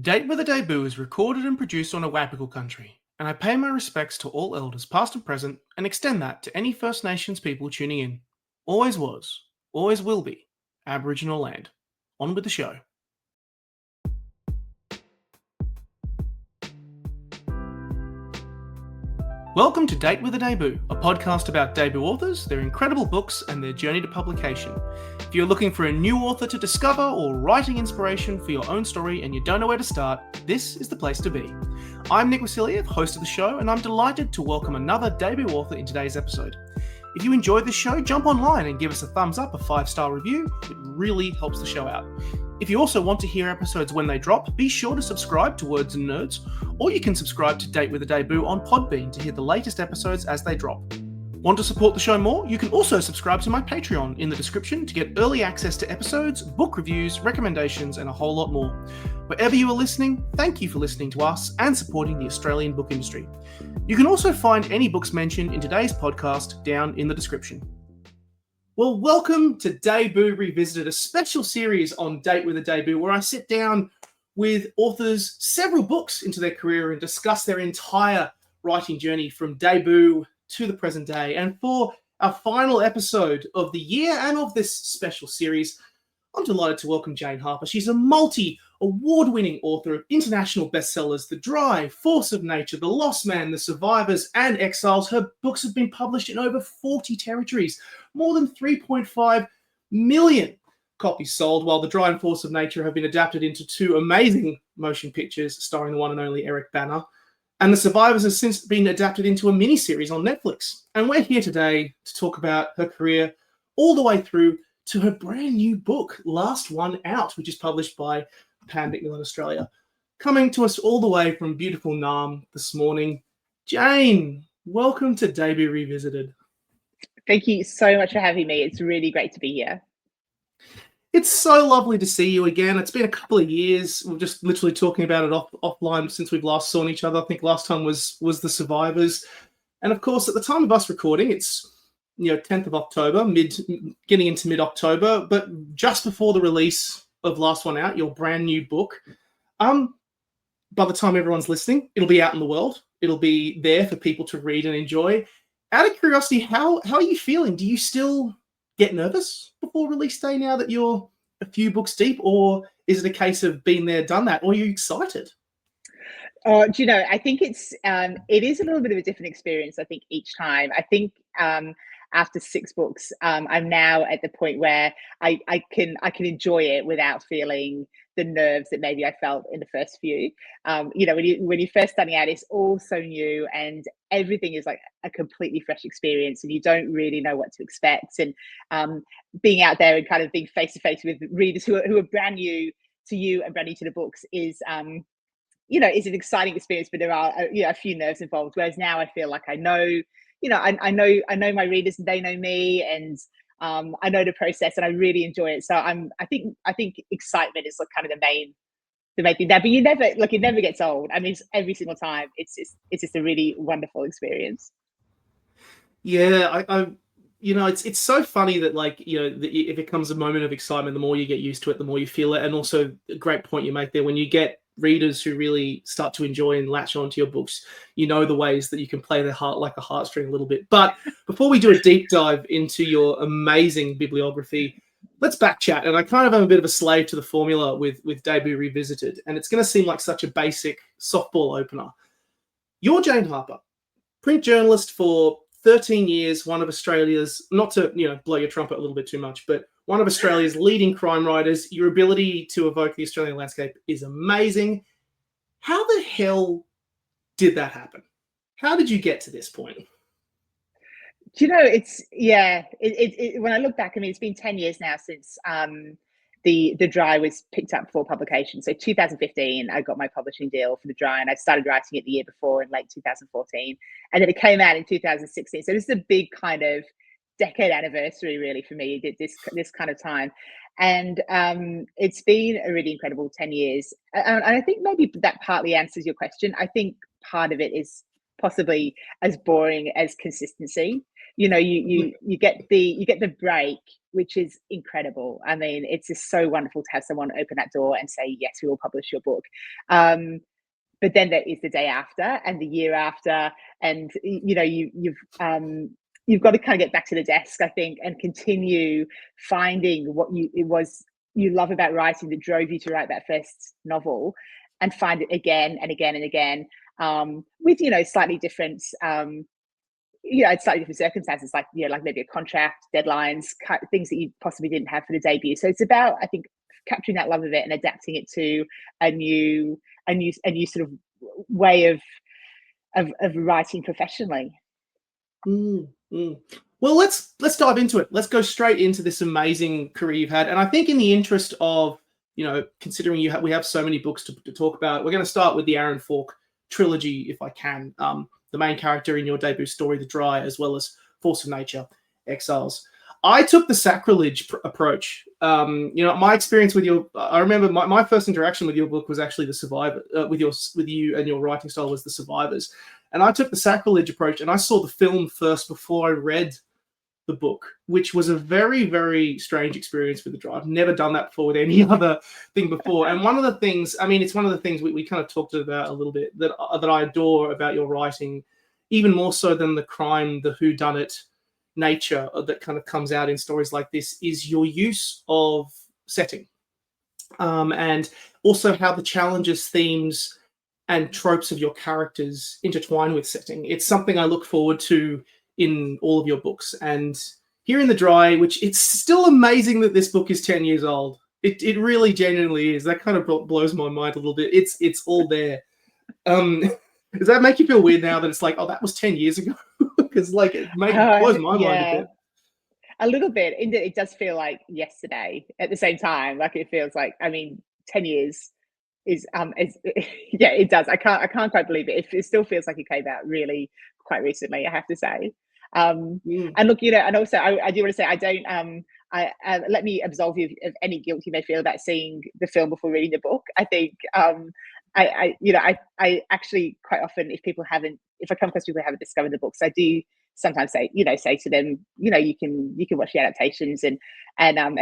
Date with a Debut is recorded and produced on a Wapical country, and I pay my respects to all elders past and present and extend that to any First Nations people tuning in. Always was, always will be, Aboriginal land. On with the show. Welcome to Date with a Debut, a podcast about debut authors, their incredible books, and their journey to publication. If you're looking for a new author to discover or writing inspiration for your own story and you don't know where to start, this is the place to be. I'm Nick Wasiliev, host of the show, and I'm delighted to welcome another debut author in today's episode. If you enjoyed the show, jump online and give us a thumbs up, a 5-star review. It really helps the show out. If you also want to hear episodes when they drop, be sure to subscribe to Words and Nerds, or you can subscribe to Date with a Debut on Podbean to hear the latest episodes as they drop. Want to support the show more? You can also subscribe to my Patreon in the description to get early access to episodes, book reviews, recommendations, and a whole lot more. Wherever you are listening, thank you for listening to us and supporting the Australian book industry. You can also find any books mentioned in today's podcast down in the description. Well, welcome to Debut Revisited, a special series on Date with a Debut where I sit down with authors several books into their career and discuss their entire writing journey from debut to the present day. And for our final episode of the year and of this special series, I'm delighted to welcome Jane Harper. She's a multi-award-winning author of international bestsellers, The Drive, Force of Nature, The Lost Man, The Survivors, and Exiles. Her books have been published in over 40 territories, more than 3.5 million copies sold, while The Drive and Force of Nature have been adapted into 2 amazing motion pictures starring the one and only Eric Bana. And The Survivors has since been adapted into a miniseries on Netflix. And we're here today to talk about her career all the way through to her brand new book, Last One Out, which is published by Macmillan Australia. Coming to us all the way from beautiful Naarm this morning, Jane, welcome to Debut Revisited. Thank you so much for having me. It's really great to be here. It's so lovely to see you again. It's been a couple of years. We're just literally talking about it offline since we've last seen each other. I think last time was The Survivors. And of course, at the time of us recording, it's 10th of October, getting into mid-October, but just before the release of Last One Out, your brand new book. By the time everyone's listening, it'll be out in the world. It'll be there for people to read and enjoy. Out of curiosity, how are you feeling? Do you still get nervous before release day now that you're a few books deep, or is it a case of been there, done that, or are you excited? Oh, do you know, I think it is a little bit of a different experience, I think, each time. I think after 6 books, I'm now at the point where I can enjoy it without feeling the nerves that maybe I felt in the first few. When you're first starting out, it's all so new and everything is like a completely fresh experience, and you don't really know what to expect. And being out there and kind of being face to face with readers who are brand new to you and brand new to the books is an exciting experience. But there are a few nerves involved. Whereas now I feel like I know. I know my readers and they know me, and I know the process, and I really enjoy it. So I think excitement is kind of the main thing there. But it never gets old. I mean, every single time, it's just a really wonderful experience. Yeah, it's so funny that if it comes a moment of excitement, the more you get used to it, the more you feel it. And also, a great point you make there, when you get readers who really start to enjoy and latch onto your books, the ways that you can play their heart like a heartstring a little bit. But before we do a deep dive into your amazing bibliography, let's back chat. And I kind of am a bit of a slave to the formula with Debut Revisited, and it's going to seem like such a basic softball opener. You're Jane Harper, print journalist for 13 years, one of Australia's, not to blow your trumpet a little bit too much, but one of Australia's leading crime writers. Your ability to evoke the Australian landscape is amazing. How the hell did that happen? How did you get to this point? Do you know, when I look back, I mean, it's been 10 years now since the Dry was picked up for publication. So 2015, I got my publishing deal for The Dry, and I started writing it the year before in late 2014. And then it came out in 2016. So this is a big kind of decade anniversary really for me, this kind of time. And it's been a really incredible 10 years. And I think maybe that partly answers your question. I think part of it is possibly as boring as consistency. you get the break, which is incredible. I mean, it's just so wonderful to have someone open that door and say, yes, we will publish your book. But then there is the day after and the year after, and you've got to kind of get back to the desk, I think, and continue finding what you love about writing that drove you to write that first novel, and find it again and again and again, with slightly different slightly different circumstances, like maybe a contract, deadlines, things that you possibly didn't have for the debut. So it's about, I think, capturing that love of it and adapting it to a new sort of way of writing professionally. Well, let's dive into it. Let's go straight into this amazing career you've had. And I think in the interest of, considering we have so many books to talk about, we're going to start with the Aaron Falk trilogy, if I can. The main character in your debut story, The Dry, as well as Force of Nature, Exiles. I took the sacrilege approach. My experience with I remember my first interaction with your book was actually The Survivor, with you and your writing style was The Survivors. And I took the sacrilege approach, and I saw the film first before I read the book, which was a very, very strange experience with The Dry. I've never done that before with any other thing before. And one of the things, it's one of the things we kind of talked about a little bit that I adore about your writing, even more so than the crime, the whodunit nature that kind of comes out in stories like this, is your use of setting, and also how the challenges, themes, and tropes of your characters intertwine with setting. It's something I look forward to in all of your books. And here in The Dry, which it's still amazing that this book is 10 years old. It really genuinely is. That kind of blows my mind a little bit. It's all there. Does that make you feel weird now that it's like, oh, that was 10 years ago? Because it blows my mind a bit. A little bit. It does feel like yesterday at the same time. Like it feels like, 10 years is yeah, it does. I can't quite believe it. It still feels like it came out really quite recently, I have to say. And look, and also I do want to say, I don't let me absolve you of any guilt you may feel about seeing the film before reading the book. I think I actually quite often, if I come across people who haven't discovered the books, I do sometimes say to them, you can watch the adaptations and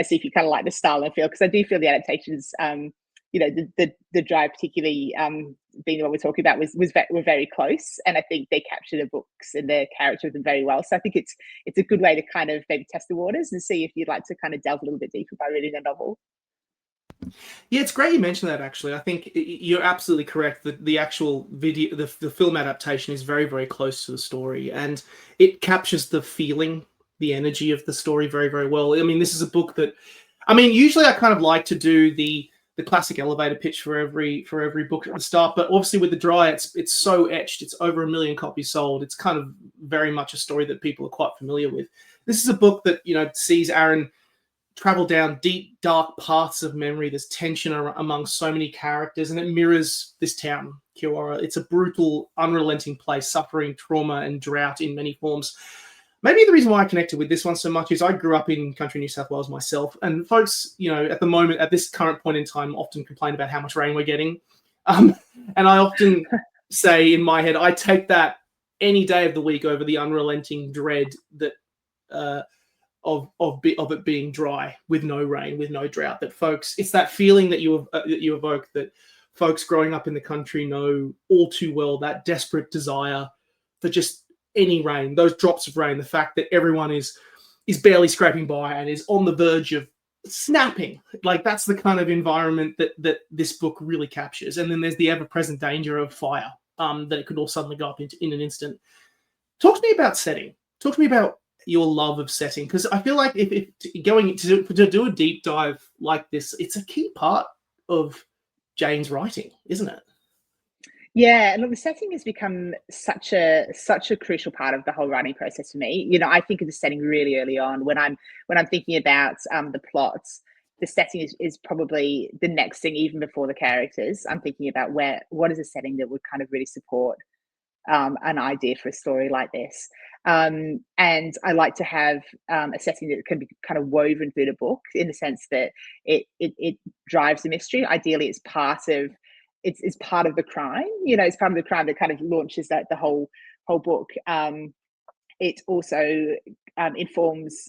see if you kind of like the style and feel, because I do feel the adaptations, the Dry particularly, being the one we're talking about, were very close, and I think they capture the books and the character of them very well. So I think it's a good way to kind of maybe test the waters and see if you'd like to kind of delve a little bit deeper by reading the novel. Yeah, it's great you mentioned that, actually. I think you're absolutely correct that the actual video, the film adaptation is very, very close to the story, and it captures the feeling, the energy of the story very, very well. This is a book that, usually I kind of like to do the classic elevator pitch for every book at the start, but obviously with The Dry, it's so etched. It's over 1 million copies sold. It's kind of very much a story that people are quite familiar with. This is a book that, sees Aaron travel down deep, dark paths of memory. There's tension among so many characters, and it mirrors this town, Keighery. It's a brutal, unrelenting place, suffering, trauma, and drought in many forms. Maybe the reason why I connected with this one so much is I grew up in country New South Wales myself, and folks, at the moment, at this current point in time, often complain about how much rain we're getting. And I often say in my head, I take that any day of the week over the unrelenting dread that of it being dry, with no rain, with no drought. That folks, it's that feeling that you evoke, that folks growing up in the country know all too well, that desperate desire for just any rain, those drops of rain, the fact that everyone is barely scraping by and is on the verge of snapping. Like, that's the kind of environment that this book really captures. And then there's the ever-present danger of fire, that it could all suddenly go up in an instant. Talk to me about setting. Talk to me about your love of setting, because I feel like if going to do a deep dive like this, it's a key part of Jane's writing, isn't it? Yeah, and look, the setting has become such a crucial part of the whole writing process for me. I think of the setting really early on when I'm thinking about the plots. The setting is probably the next thing, even before the characters. I'm thinking about what is a setting that would kind of really support an idea for a story like this. And I like to have a setting that can be kind of woven through the book, in the sense that it drives the mystery. Ideally, it's part of the crime. It's part of the crime that kind of launches the whole book. it also informs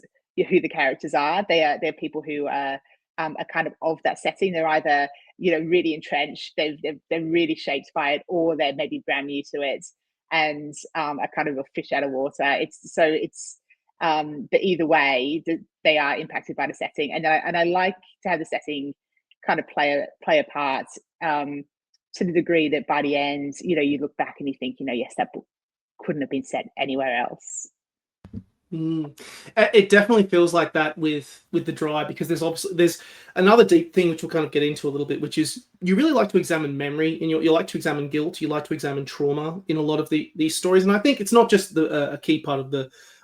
who the characters are. They're people who are kind of that setting. They're either really entrenched, they're really shaped by it, or they're maybe brand new to it and are kind of a fish out of water. But either way, they are impacted by the setting, and I like to have the setting kind of play a part to the degree that by the end, you look back and you think, yes, that book couldn't have been set anywhere else. It definitely feels like that with the Dry, because there's another deep thing which we'll kind of get into a little bit, which is you really like to examine memory, and you like to examine guilt, you like to examine trauma in a lot of these stories. And I think it's not just a key part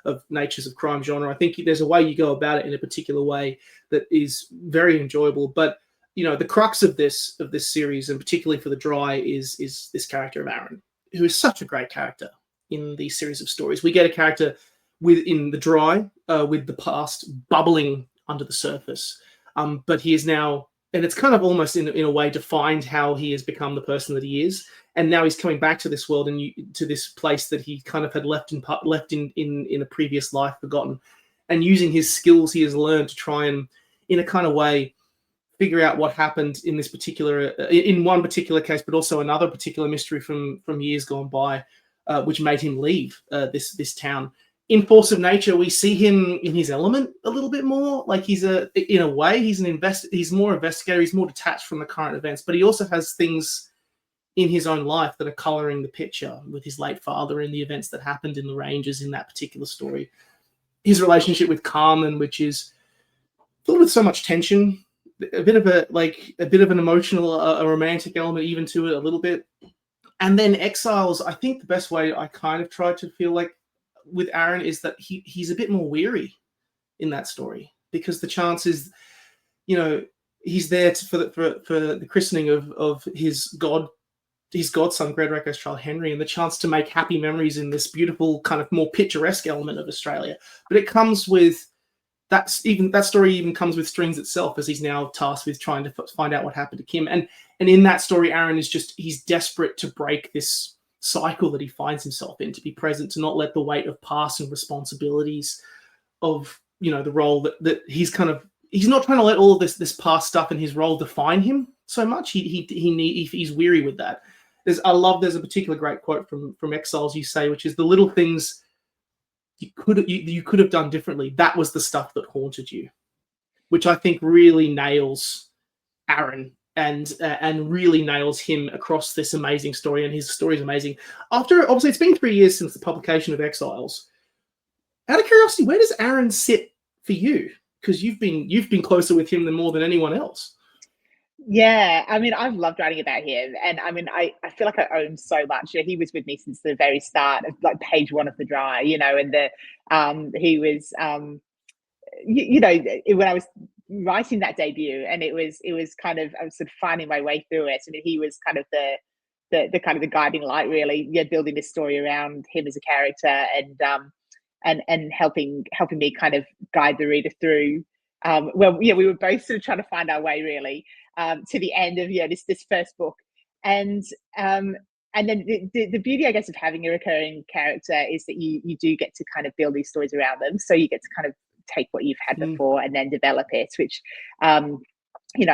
of Natures of Crime genre. I think there's a way you go about it in a particular way that is very enjoyable. But the crux of this series, and particularly for the Dry, is this character of Aaron, who is such a great character in these series of stories. We get a character in the Dry with the past bubbling under the surface, but he is now, and it's kind of almost in a way defined how he has become the person that he is, and now he's coming back to this world and to this place that he kind of had left in a previous life, forgotten, and using his skills he has learned to try and, in a kind of way, figure out what happened in one particular case, but also another particular mystery from years gone by, which made him leave this town. In Force of Nature, we see him in his element a little bit more. Like he's more investigator. He's more detached from the current events, but he also has things in his own life that are coloring the picture, with his late father and the events that happened in the Ranges in that particular story. His relationship with Carmen, which is filled with so much tension, a bit of an emotional, a romantic element even to it a little bit. And then Exiles, I think the best way I kind of tried to feel like with Aaron is that he's a bit more weary in that story, because the chances, he's there for the christening of his godson Gredrecko's child Henry, and the chance to make happy memories in this beautiful kind of more picturesque element of Australia. But it comes with that story even comes with strings itself, as he's now tasked with trying to find out what happened to Kim. And in that story, Aaron is he's desperate to break this cycle that he finds himself in, to be present, to not let the weight of past and responsibilities of the role that he's not trying to let all of this past stuff in his role define him so much. He's weary with that. There's a particular great quote from Exiles you say, which is, the little things you could have done differently, that was the stuff that haunted you, which I think really nails Aaron and really nails him across this amazing story. And his story is amazing. Obviously, it's been 3 years since the publication of Exiles. Out of curiosity, where does Aaron sit for you? Because you've been closer with him more than anyone else. Yeah, I mean, I've loved writing about him, and I mean, I feel like I owe him so much. He was with me since the very start of like page 1 of the Dry, and he was, when I was writing that debut, and it was kind of, I was sort of finding my way through it, and he was kind of the kind of the guiding light, really, building this story around him as a character, and helping me kind of guide the reader through. We were both sort of trying to find our way, really, to the end of this first book, and then the beauty, I guess, of having a recurring character is that you do get to kind of build these stories around them. So you get to kind of take what you've had before and then develop it, which I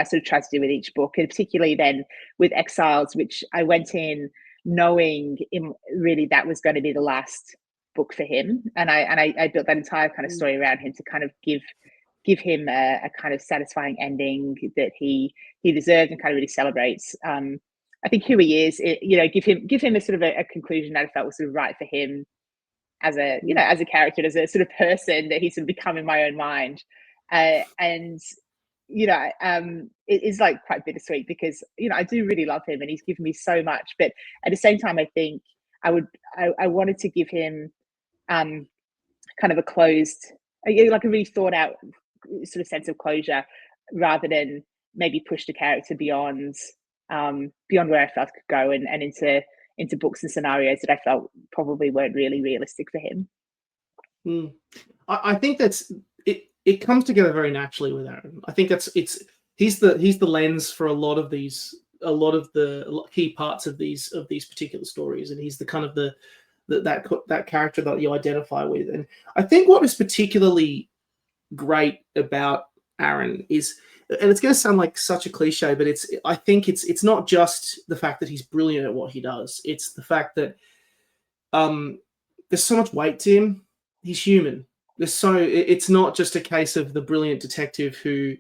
sort of try to do with each book, and particularly then with Exiles, which I went in knowing really that was going to be the last book for him, and I built that entire kind of story around him to kind of give him a kind of satisfying ending that he deserved and kind of really celebrates. I think who he is, give him a sort of a conclusion that I felt was sort of right for him as a as a character, as a sort of person that he's sort of become in my own mind. And it is like quite bittersweet, because I do really love him and he's given me so much, but at the same time I think I wanted to give him kind of a closed, like a really thought out sort of sense of closure, rather than maybe push the character beyond where I felt could go, and into books and scenarios that I felt probably weren't really realistic for him. I think that's it. It comes together very naturally with Aaron. I think he's the lens for a lot of the key parts of these particular stories, and he's the kind of the that character that you identify with. And I think what is particularly great about Aaron is, and it's going to sound like such a cliche, but I think it's not just the fact that he's brilliant at what he does. It's the fact that there's so much weight to him. He's human. It's not just a case of the brilliant detective who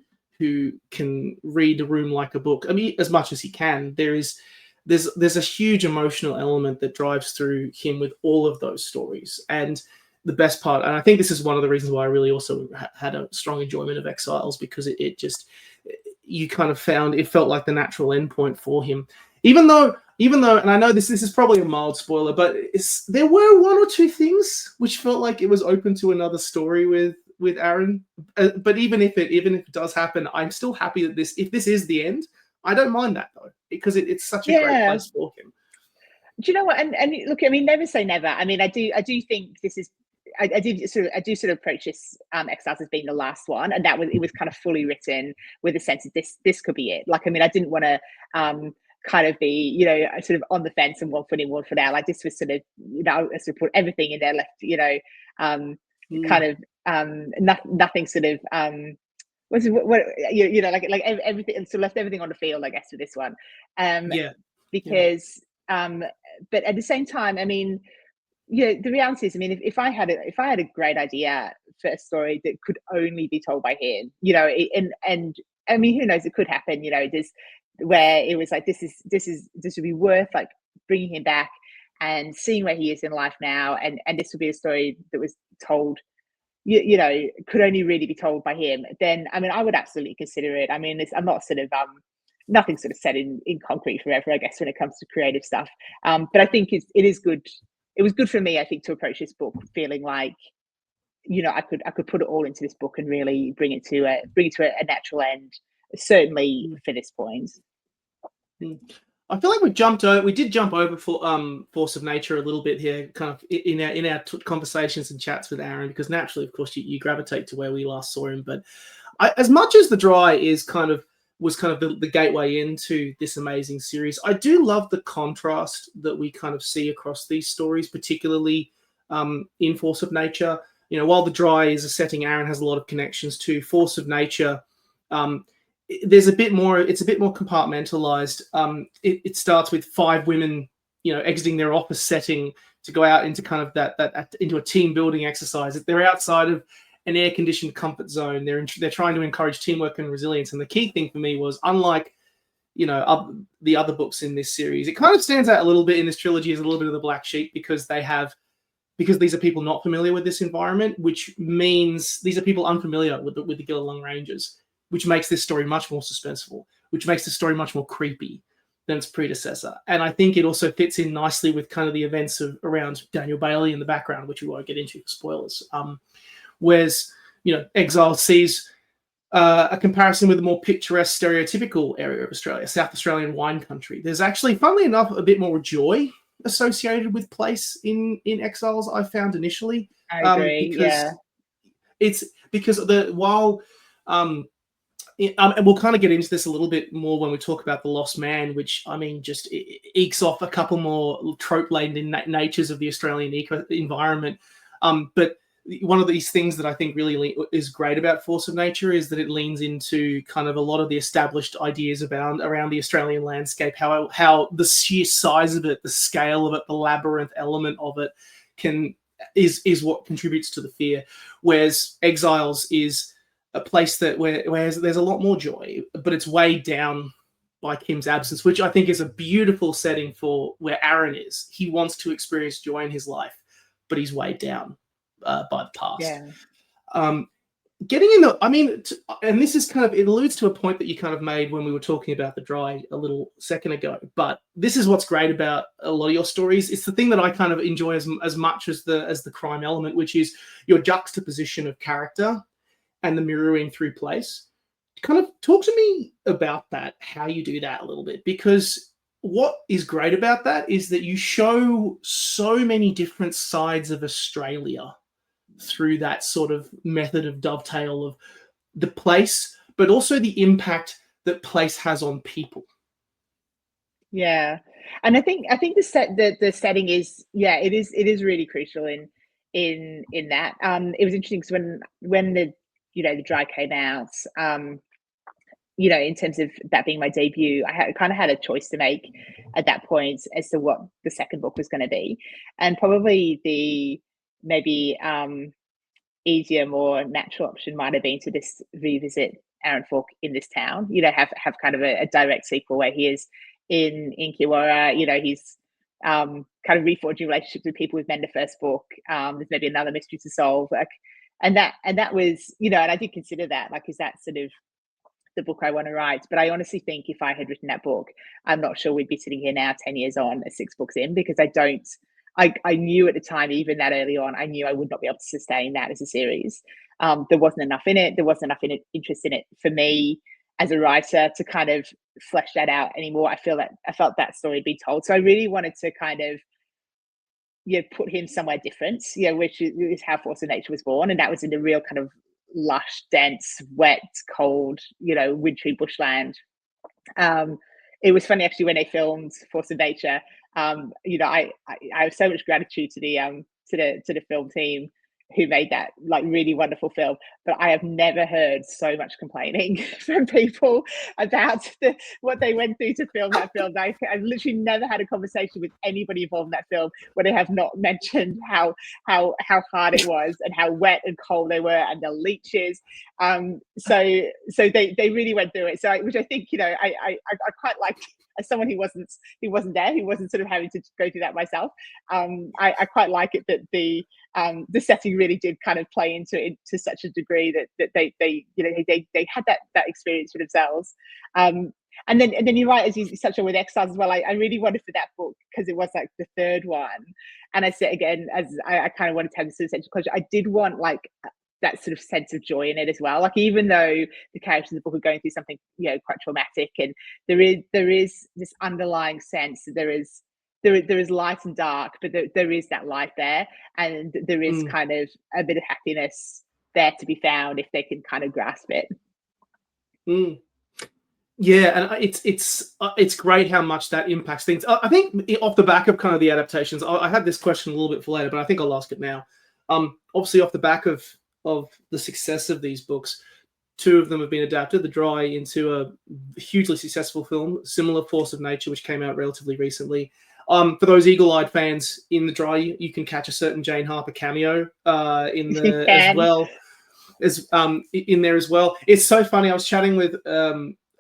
can read the room like a book. I mean, as much as he can, there's a huge emotional element that drives through him with all of those stories. And the best part, and I think this is one of the reasons why I really also had a strong enjoyment of Exiles, because you kind of found it felt like the natural endpoint for him. Even though, and I know this is probably a mild spoiler, but there were one or two things which felt like it was open to another story with Aaron. But even if it does happen, I'm still happy that if this is the end, I don't mind that though, because it's such a great place for him. Do you know what? And look, I mean, never say never. I mean, I do think this is. I do sort of approach this Exiles as being the last one, and it was kind of fully written with a sense of this could be it. Like, I mean, I didn't want to kind of be, sort of on the fence and one foot in, one foot out. Like, this was sort of, I sort of put everything in there, left, kind of nothing sort of like everything, and so left everything on the field, I guess, for this one. Because but at the same time, I mean, the reality is, I mean, if I had a great idea for a story that could only be told by him, and I mean, who knows, it could happen, this where it was like, this would be worth like bringing him back and seeing where he is in life now, and this would be a story that was told, could only really be told by him. Then, I mean, I would absolutely consider it. I mean, I'm not sort of nothing sort of set in concrete forever, I guess, when it comes to creative stuff. But I think it is good. It was good for me, I think, to approach this book feeling like, I could put it all into this book and really bring it to a natural end, certainly for this point. I feel like we did jump over Force of Nature a little bit here, kind of in our conversations and chats with Aaron, because naturally, of course, you gravitate to where we last saw him. But as much as The Dry was kind of the gateway into this amazing series, I do love the contrast that we kind of see across these stories, particularly in Force of Nature. While The Dry is a setting Aaron has a lot of connections to, Force of Nature, it's a bit more compartmentalized. It starts with 5 women, exiting their office setting to go out into kind of that into a team building exercise. They're outside of an air-conditioned comfort zone. They're trying to encourage teamwork and resilience. And the key thing for me was, unlike the other books in this series, it kind of stands out a little bit in this trilogy as a little bit of the black sheep, because these are people not familiar with this environment, which means these are people unfamiliar with the Gillalong Ranges, which makes this story much more suspenseful, which makes the story much more creepy than its predecessor. And I think it also fits in nicely with kind of the events around Daniel Bailey in the background, which we won't get into for spoilers. Whereas, Exile sees a comparison with a more picturesque, stereotypical area of Australia, South Australian wine country. There's actually, funnily enough, a bit more joy associated with place in Exiles, I found initially. I agree, It's because and we'll kind of get into this a little bit more when we talk about The Lost Man, which, I mean, just ekes off a couple more trope-laden natures of the Australian environment. But one of these things that I think really is great about Force of Nature is that it leans into kind of a lot of the established ideas around the Australian landscape, how the sheer size of it, the scale of it, the labyrinth element of it is what contributes to the fear. Whereas Exiles is a place where there's a lot more joy, but it's weighed down by Kim's absence, which I think is a beautiful setting for where Aaron is. He wants to experience joy in his life, but he's weighed down by the past. Getting into, and this is kind of, it alludes to a point that you kind of made when we were talking about The Dry a little second ago, but this is what's great about a lot of your stories. It's the thing that I kind of enjoy as much as the crime element, which is your juxtaposition of character and the mirroring through place. Kind of talk to me about that, how you do that a little bit, because what is great about that is that you show so many different sides of Australia through that sort of method of dovetail of the place, but also the impact that place has on people. Yeah, and I think the setting is, yeah, it is really crucial in that. It was interesting because when the the dry came out, in terms of that being my debut, I kind of had a choice to make at that point as to what the second book was going to be, and probably the maybe easier, more natural option might have been to just revisit Aaron Falk in this town. Have kind of a direct sequel where he is in Kiwara. He's kind of reforging relationships with people we've met in the first book. There's maybe another mystery to solve, like, and that was, and I did consider that, like, is that sort of the book I want to write? But I honestly think if I had written that book, I'm not sure we'd be sitting here now, 10 years on, 6 books in, because I knew at the time, even that early on, I knew I would not be able to sustain that as a series. There wasn't enough in it. There wasn't enough interest in it for me as a writer to kind of flesh that out anymore. I felt that story had been told. So I really wanted to kind of, put him somewhere different, which is how Force of Nature was born. And that was in the real kind of lush, dense, wet, cold, wintry bushland. It was funny actually when they filmed Force of Nature. I have so much gratitude to the film team who made that, like, really wonderful film. But I have never heard so much complaining from people about what they went through to film that film. I've literally never had a conversation with anybody involved in that film where they have not mentioned how hard it was and how wet and cold they were and the leeches. So they really went through it. Which I think, I quite liked, as someone who wasn't there, who wasn't sort of having to go through that myself. I quite like it that the setting really did kind of play into it to such a degree that they had that experience for themselves. And then you're right, as you touched on with Exiles as well. I really wanted for that book, because it was like the third one, and I said again, as I kind of wanted to have this essential closure. I did want, like, that sort of sense of joy in it as well. Like, even though the characters in the book are going through something, quite traumatic, and there is this underlying sense that there is light and dark, but there is that light there, and there is kind of a bit of happiness there to be found if they can kind of grasp it. Yeah, and it's great how much that impacts things. I think off the back of kind of the adaptations, I had this question a little bit for later, but I think I'll ask it now. Obviously, off the back of the success of these books, 2 of them have been adapted, The Dry into a hugely successful film, similar, Force of Nature, which came out relatively recently. For those eagle-eyed fans, in The Dry, you can catch a certain Jane Harper cameo as well as in there as well. It's so funny. I was chatting with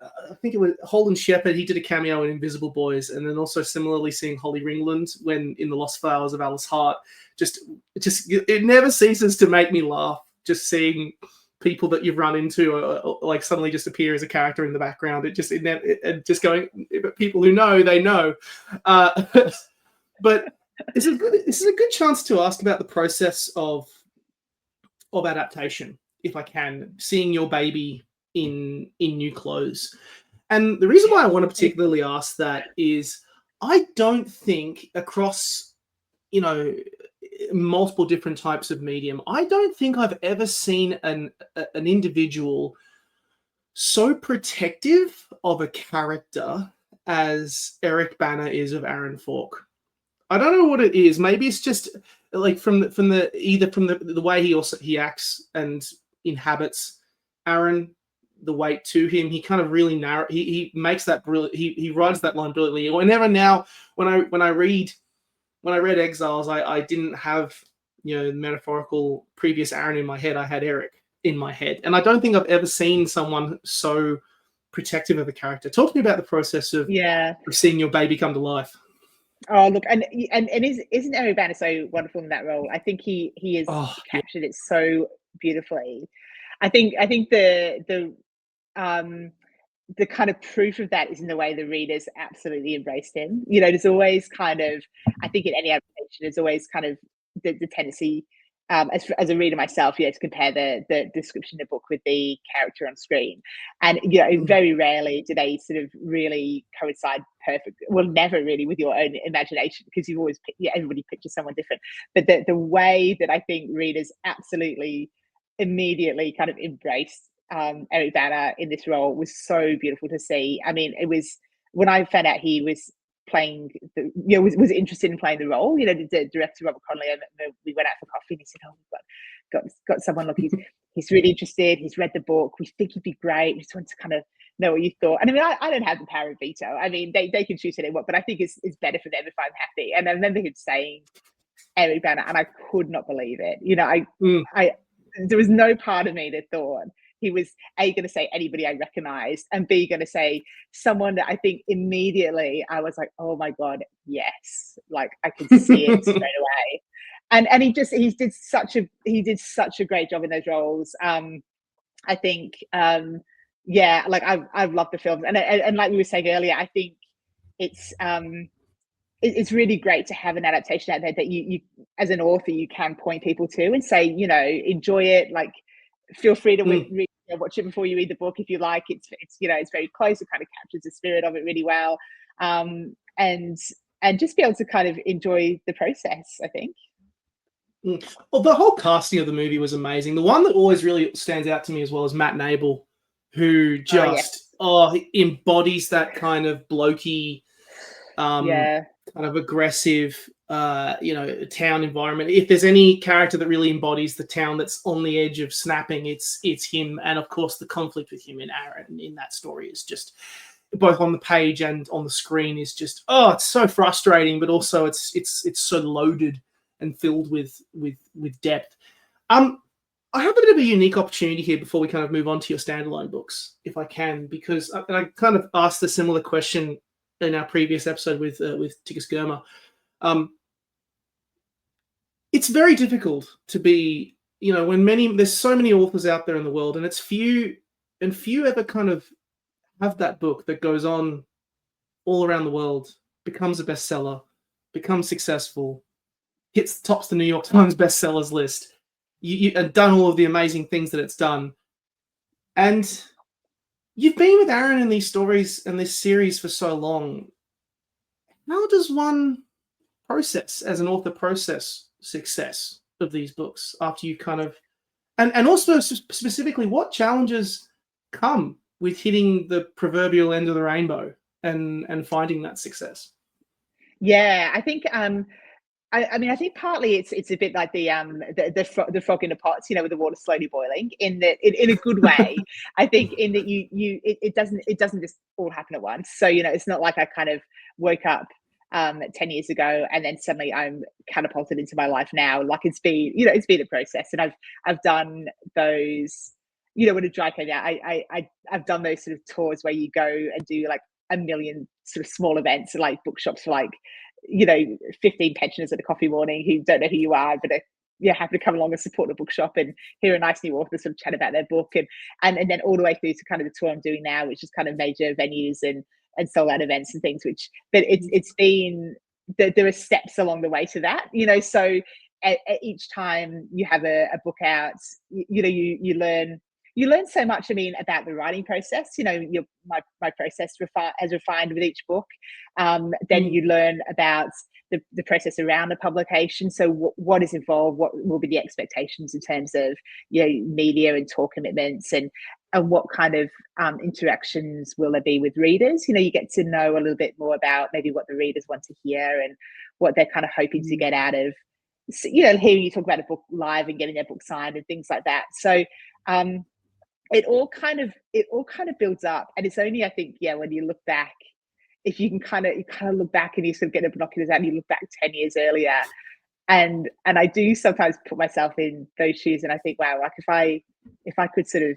I think it was Holden Shepherd. He did a cameo in Invisible Boys, and then also similarly seeing Holly Ringland when in The Lost Flowers of Alice Hart. Just it never ceases to make me laugh, just seeing people that you've run into like suddenly just appear as a character in the background. Just going, people who know, they know. But this is a good chance to ask about the process of adaptation, if I can, seeing your baby in new clothes. And the reason why I want to particularly ask that is I don't think across, multiple different types of medium, I don't think I've ever seen an individual so protective of a character as Eric Bana is of Aaron Falk. I don't know what it is. Maybe it's just like from the way he acts and inhabits Aaron, the weight to him. He kind of really narrow. He makes that brilliant. He rides that line brilliantly. Whenever now, when I read Exiles, I didn't have metaphorical previous Aaron in my head. I had Eric in my head, and I don't think I've ever seen someone so protective of a character. Talk to me about the process of seeing your baby come to life. Oh, look, and isn't Eric Bana so wonderful in that role? I think he has captured it so beautifully. I think the kind of proof of that is in the way the readers absolutely embraced him. There's always kind of, I think in any adaptation, there's always kind of the tendency, as a reader myself, to compare the description of the book with the character on screen. And, very rarely do they sort of really coincide perfectly. Well, never really with your own imagination, because you've always, everybody pictures someone different. But the way that I think readers absolutely immediately kind of embraced Eric Bana in this role was so beautiful to see. I mean, it was, when I found out he was playing was interested in playing the role. The director Robert Connolly, and we went out for coffee, and he said, "Oh, we've got someone. Look, he's really interested. He's read the book. We think he'd be great. We just want to kind of know what you thought." And I mean, I don't have the power of veto. I mean, they can choose who they want, but I think it's better for them if I'm happy. And I remember him saying Eric Bana, and I could not believe it. I there was no part of me that thought he was A, going to say anybody I recognized, and B, going to say someone that I think immediately I was like, oh my God, yes. Like I could see it straight away. And he did such a great job in those roles. I think, like I've loved the film. And like we were saying earlier, I think it's really great to have an adaptation out there that you as an author, you can point people to and say, enjoy it. Like, feel free to read, watch it before you read the book if you like. It's very close. It kind of captures the spirit of it really well, and just be able to kind of enjoy the process, I think. Well, the whole casting of the movie was amazing. The one that always really stands out to me as well is Matt Nable, who just embodies that kind of blokey, kind of aggressive, town environment. If there's any character that really embodies the town that's on the edge of snapping, it's him. And of course, the conflict with him and Aaron in that story is just, both on the page and on the screen, is just, it's so frustrating, but also it's so loaded and filled with depth. I have a bit of a unique opportunity here before we kind of move on to your standalone books, if I can, because I kind of asked a similar question in our previous episode with Tikas Gurma. It's very difficult to be, there's so many authors out there in the world, and it's few ever kind of have that book that goes on all around the world, becomes a bestseller, becomes successful, tops the New York Times bestsellers list, and done all of the amazing things that it's done. And you've been with Aaron in these stories and this series for so long. How does one as an author process success of these books after you kind of, and also specifically, what challenges come with hitting the proverbial end of the rainbow and finding that success? Yeah, I think I think partly it's a bit like the frog in the pot, with the water slowly boiling, in a good way. I think in that it doesn't just all happen at once. So it's not like I kind of woke up 10 years ago and then suddenly I'm catapulted into my life now. Like it's been a process, and I've done those. When a dry came out, I've done those sort of tours where you go and do like a million sort of small events, like bookshops for like 15 pensioners at a coffee morning who don't know who you are, but are happy to come along and support the bookshop and hear a nice new author sort of chat about their book, and then all the way through to kind of the tour I'm doing now, which is kind of major venues and sold out events and things. But it's been there are steps along the way to that, So at each time you have a book out, you learn so much. I mean, about the writing process. My process has refined with each book. Then you learn about the process around the publication. So what is involved? What will be the expectations in terms of media and tour commitments, and what kind of interactions will there be with readers? You get to know a little bit more about maybe what the readers want to hear and what they're kind of hoping to get out of. Hearing you talk about a book live and getting their book signed and things like that. So. It all kind of builds up, and it's only, I think, when you look back, if you kind of look back and you sort of get the binoculars out and you look back 10 years earlier, and I do sometimes put myself in those shoes, and I think, wow, like if I could sort of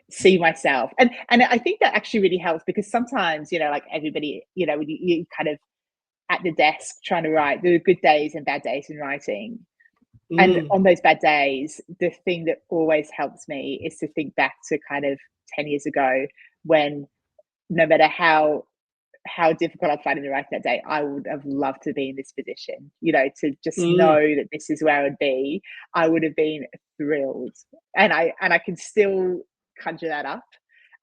see myself, and I think that actually really helps, because sometimes like everybody, when you kind of at the desk trying to write, there are good days and bad days in writing. And on those bad days, the thing that always helps me is to think back to kind of 10 years ago, when no matter how difficult I find in the writing that day, I would have loved to be in this position, to just know that this is where I would be. I would have been thrilled. And I can still conjure that up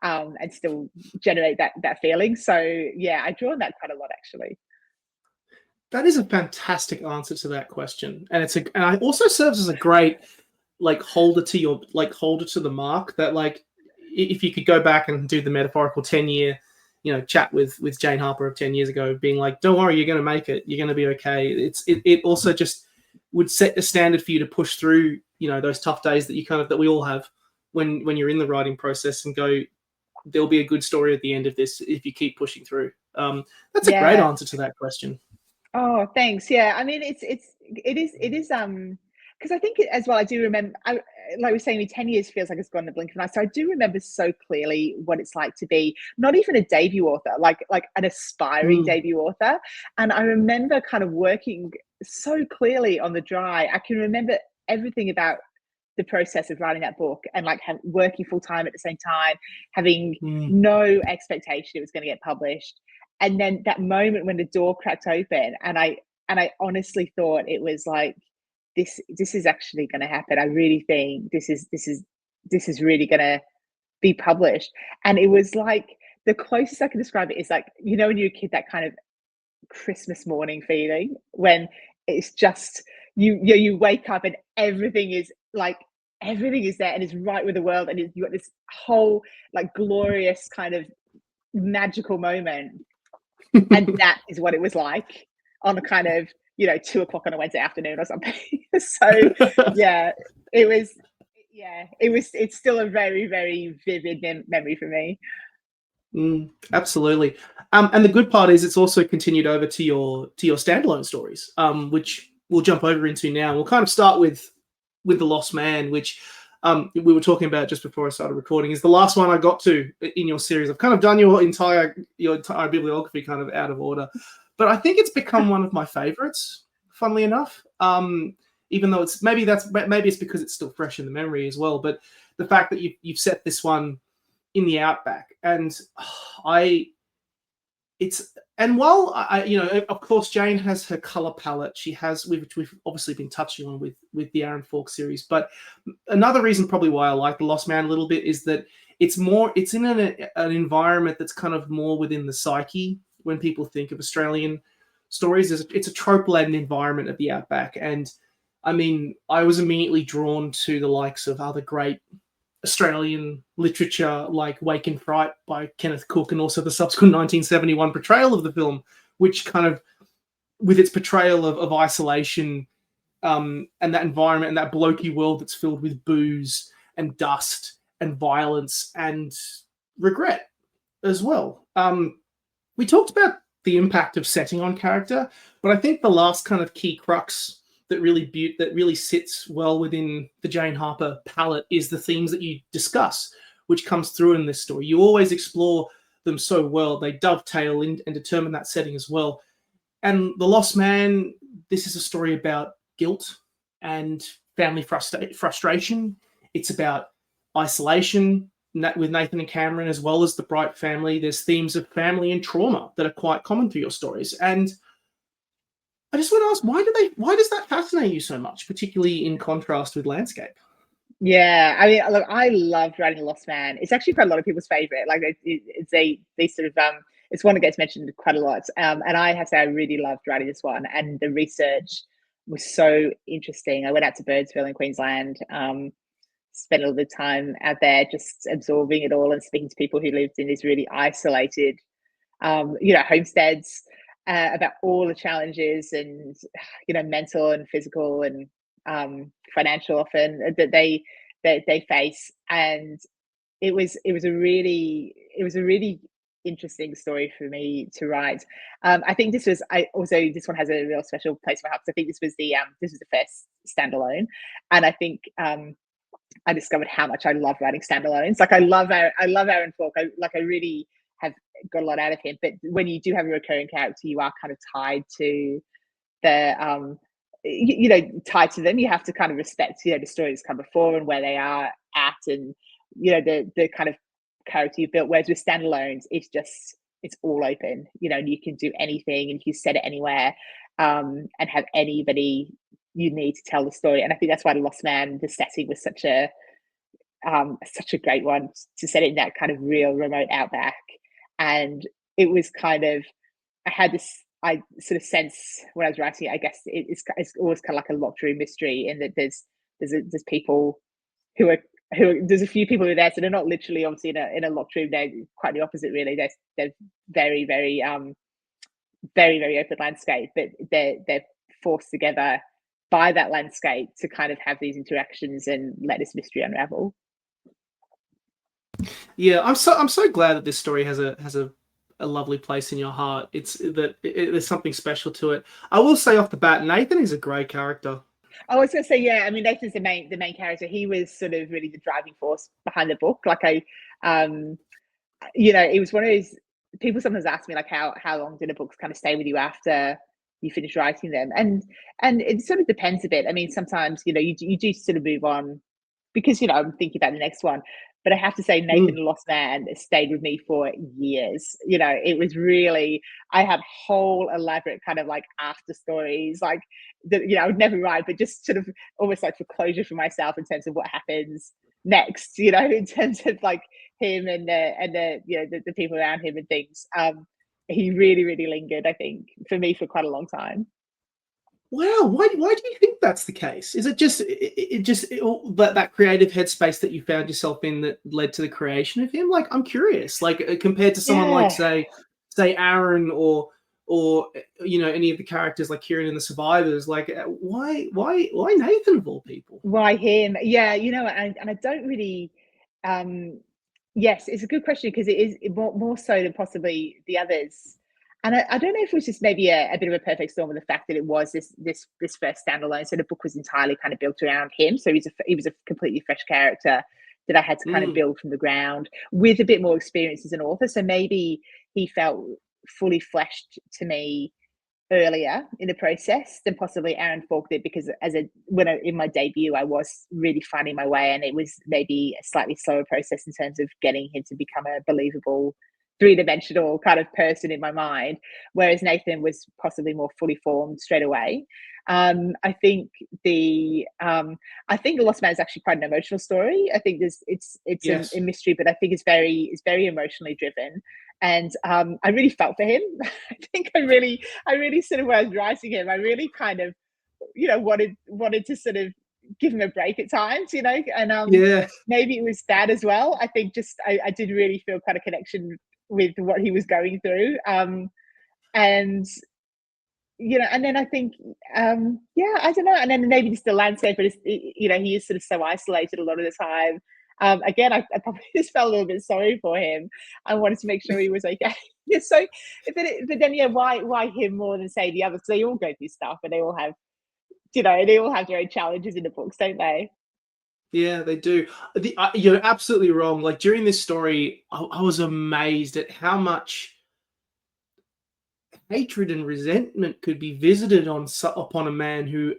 and still generate that feeling. So yeah, I draw on that quite a lot, actually. That is a fantastic answer to that question, and it also serves as a great holder to the mark, that if you could go back and do the metaphorical 10-year chat with Jane Harper of 10 years ago, being like, don't worry, you're going to make it. You're going to be okay. It also just would set a standard for you to push through, those tough days that we all have when you're in the writing process, and go, there'll be a good story at the end of this if you keep pushing through. That's a great answer to that question. Oh, thanks. Yeah, I mean, it is because I think as well, I do remember, like we were saying, 10 years feels like it's gone in the blink of an eye. So I do remember so clearly what it's like to be not even a debut author, like an aspiring debut author. And I remember kind of working so clearly on the dry. I can remember everything about the process of writing that book, and like working full time at the same time, having no expectation it was going to get published. And then that moment when the door cracked open, and I honestly thought it was like, this is actually going to happen. I really think this is really going to be published. And it was like, the closest I can describe it is like, when you're a kid, that kind of Christmas morning feeling when it's just you wake up and everything is there and is right with the world, and you got this whole like glorious kind of magical moment. And that is what it was like on a kind of 2:00 on a Wednesday afternoon or something. So yeah, it's still a very, very vivid memory for me. Absolutely. And the good part is it's also continued over to your standalone stories, which we'll jump over into now. We'll kind of start with The Lost Man, which we were talking about just before I started recording, is the last one I got to in your series. I've kind of done your entire bibliography kind of out of order, but I think it's become one of my favorites, funnily enough. Even though maybe it's because it's still fresh in the memory as well. But the fact that you've set this one in the outback, and while of course Jane has her color palette, we've obviously been touching on with the Aaron Falk series, but another reason probably why I like The Lost Man a little bit is that it's in an environment that's kind of more within the psyche. When people think of Australian stories, it's a trope-laden environment of the outback, and I mean, I was immediately drawn to the likes of other great Australian literature like Wake in Fright by Kenneth Cook, and also the subsequent 1971 portrayal of the film, which kind of, with its portrayal of isolation and that environment and that blokey world that's filled with booze and dust and violence and regret as well. We talked about the impact of setting on character, but I think the last kind of key crux that really sits well within the Jane Harper palette is the themes that you discuss, which comes through in this story. You always explore them so well. They dovetail in and determine that setting as well. And The Lost Man, this is a story about guilt and family frustration. It's about isolation with Nathan and Cameron, as well as the Bright family. There's themes of family and trauma that are quite common through your stories. And I just want to ask, why does that fascinate you so much, particularly in contrast with landscape? Yeah, I mean, look, I loved writing The Lost Man. It's actually quite a lot of people's favorite. Like, they sort of it's one that gets mentioned quite a lot. And I have to say, I really loved writing this one, and the research was so interesting. I went out to Birdsville in Queensland, spent a little bit of time out there, just absorbing it all and speaking to people who lived in these really isolated, homesteads. About all the challenges and mental and physical and financial often that they face. And it was a really interesting story for me to write. I think this one has a real special place in my heart, because I think this was the first standalone, and I think I discovered how much I love writing standalones. Like, I love Aaron Falk. I really have got a lot out of him. But when you do have a recurring character, you are kind of tied to the tied to them. You have to kind of respect the story that's come before and where they are at, and the kind of character you built. Whereas with standalones, it's all open, and you can do anything, and you set it anywhere, and have anybody you need to tell the story. And I think that's why The Lost Man, the setting was such a great one to set it in that kind of real remote outback. And it was kind of, I sort of sense when I was writing it, I guess it's always kind of like a locked room mystery, in that there's people who are there's a few people who are there, so they're not literally obviously in a locked room. They're quite the opposite, really. They're very, very very, very open landscape, but they're forced together by that landscape to kind of have these interactions and let this mystery unravel. Yeah, I'm so glad that this story has a lovely place in your heart. It's that there's something special to it. I will say off the bat, Nathan is a great character. I was going to say, yeah. I mean, Nathan's the main character. He was sort of really the driving force behind the book. Like it was one of those people sometimes ask me like how long did the books kind of stay with you after you finish writing them, and it sort of depends a bit. I mean, sometimes you do sort of move on because I'm thinking about the next one. But I have to say, Nathan the Lost Man stayed with me for years. It was really, I had whole elaborate kind of like after stories, like that, I would never write, but just sort of almost like for closure for myself in terms of what happens next, in terms of like him and the people around him and things. He really, really lingered, I think, for me for quite a long time. Wow, why do you think that's the case? Is it just that creative headspace that you found yourself in that led to the creation of him? Like, I'm curious, like compared to someone like say Aaron or any of the characters like Kieran in The Survivors, like why Nathan of all people? Why him? Yeah, and I don't really. Yes, it's a good question because it is more so than possibly the others. And I don't know if it was just maybe a bit of a perfect storm of the fact that it was this first standalone. So the book was entirely kind of built around him. So he was a completely fresh character that I had to kind of build from the ground with a bit more experience as an author. So maybe he felt fully fleshed to me earlier in the process than possibly Aaron Falk did, because in my debut I was really finding my way, and it was maybe a slightly slower process in terms of getting him to become a believable three-dimensional kind of person in my mind, whereas Nathan was possibly more fully formed straight away. I think the Lost Man is actually quite an emotional story. I think it's a mystery, but I think it's very emotionally driven. And I really felt for him. I think I really sort of, when I was writing him, I really kind of, wanted to sort of give him a break at times, and maybe it was that as well. I think just I did really feel quite a connection with what he was going through, and and then I think I don't know, and then maybe just the landscape, but he is sort of so isolated a lot of the time. Again, I probably just felt a little bit sorry for him. I wanted to make sure he was okay. So, but then why him more than say the others? They all go through stuff, and they all have their own challenges in the books, don't they? Yeah, they do. You're absolutely wrong. Like during this story, I was amazed at how much hatred and resentment could be visited upon a man who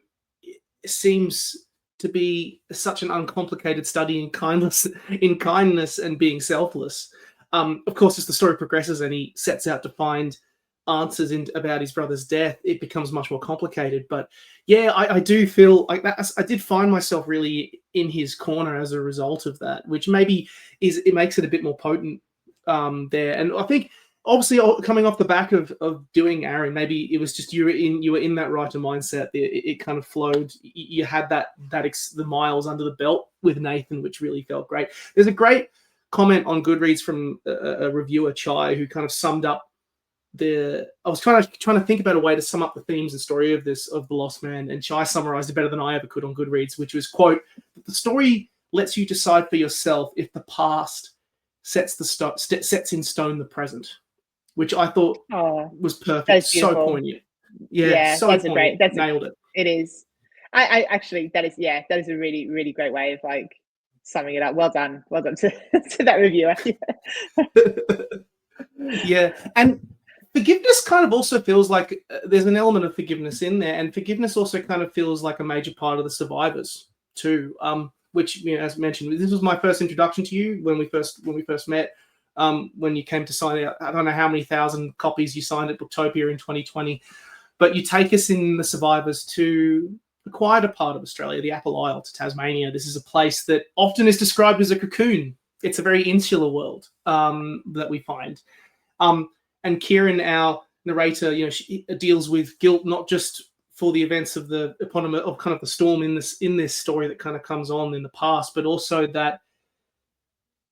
seems to be such an uncomplicated study in kindness and being selfless. Of course, as the story progresses and he sets out to find answers about his brother's death, it becomes much more complicated. But yeah, I do feel like that. I did find myself really in his corner as a result of that, which maybe it makes it a bit more potent there. And I think obviously coming off the back of doing Aaron, maybe it was just you were in that writer mindset. It kind of flowed. You had the miles under the belt with Nathan, which really felt great. There's a great comment on Goodreads from a reviewer, Chai, who kind of summed up I was trying to think about a way to sum up the themes and story of The Lost Man, and Chai summarized it better than I ever could on Goodreads, which was, quote, "The story lets you decide for yourself if the past sets in stone the present," which I thought was perfect. So poignant. Yeah, so that's poignant. Nailed it. It is. I actually, that is a really, really great way of like summing it up. Well done to that reviewer. Yeah, and forgiveness kind of also feels like there's an element of forgiveness in there, and forgiveness also kind of feels like a major part of The Survivors too. Which, as mentioned, this was my first introduction to you when we first met. When you came to sign out, I don't know how many thousand copies you signed at Booktopia in 2020, but you take us in The Survivors to a quieter part of Australia, the Apple Isle, to Tasmania. This is a place that often is described as a cocoon. It's a very insular world that we find. And Kieran, our narrator, she deals with guilt not just for the events of kind of the storm in this story that kind of comes on in the past, but also that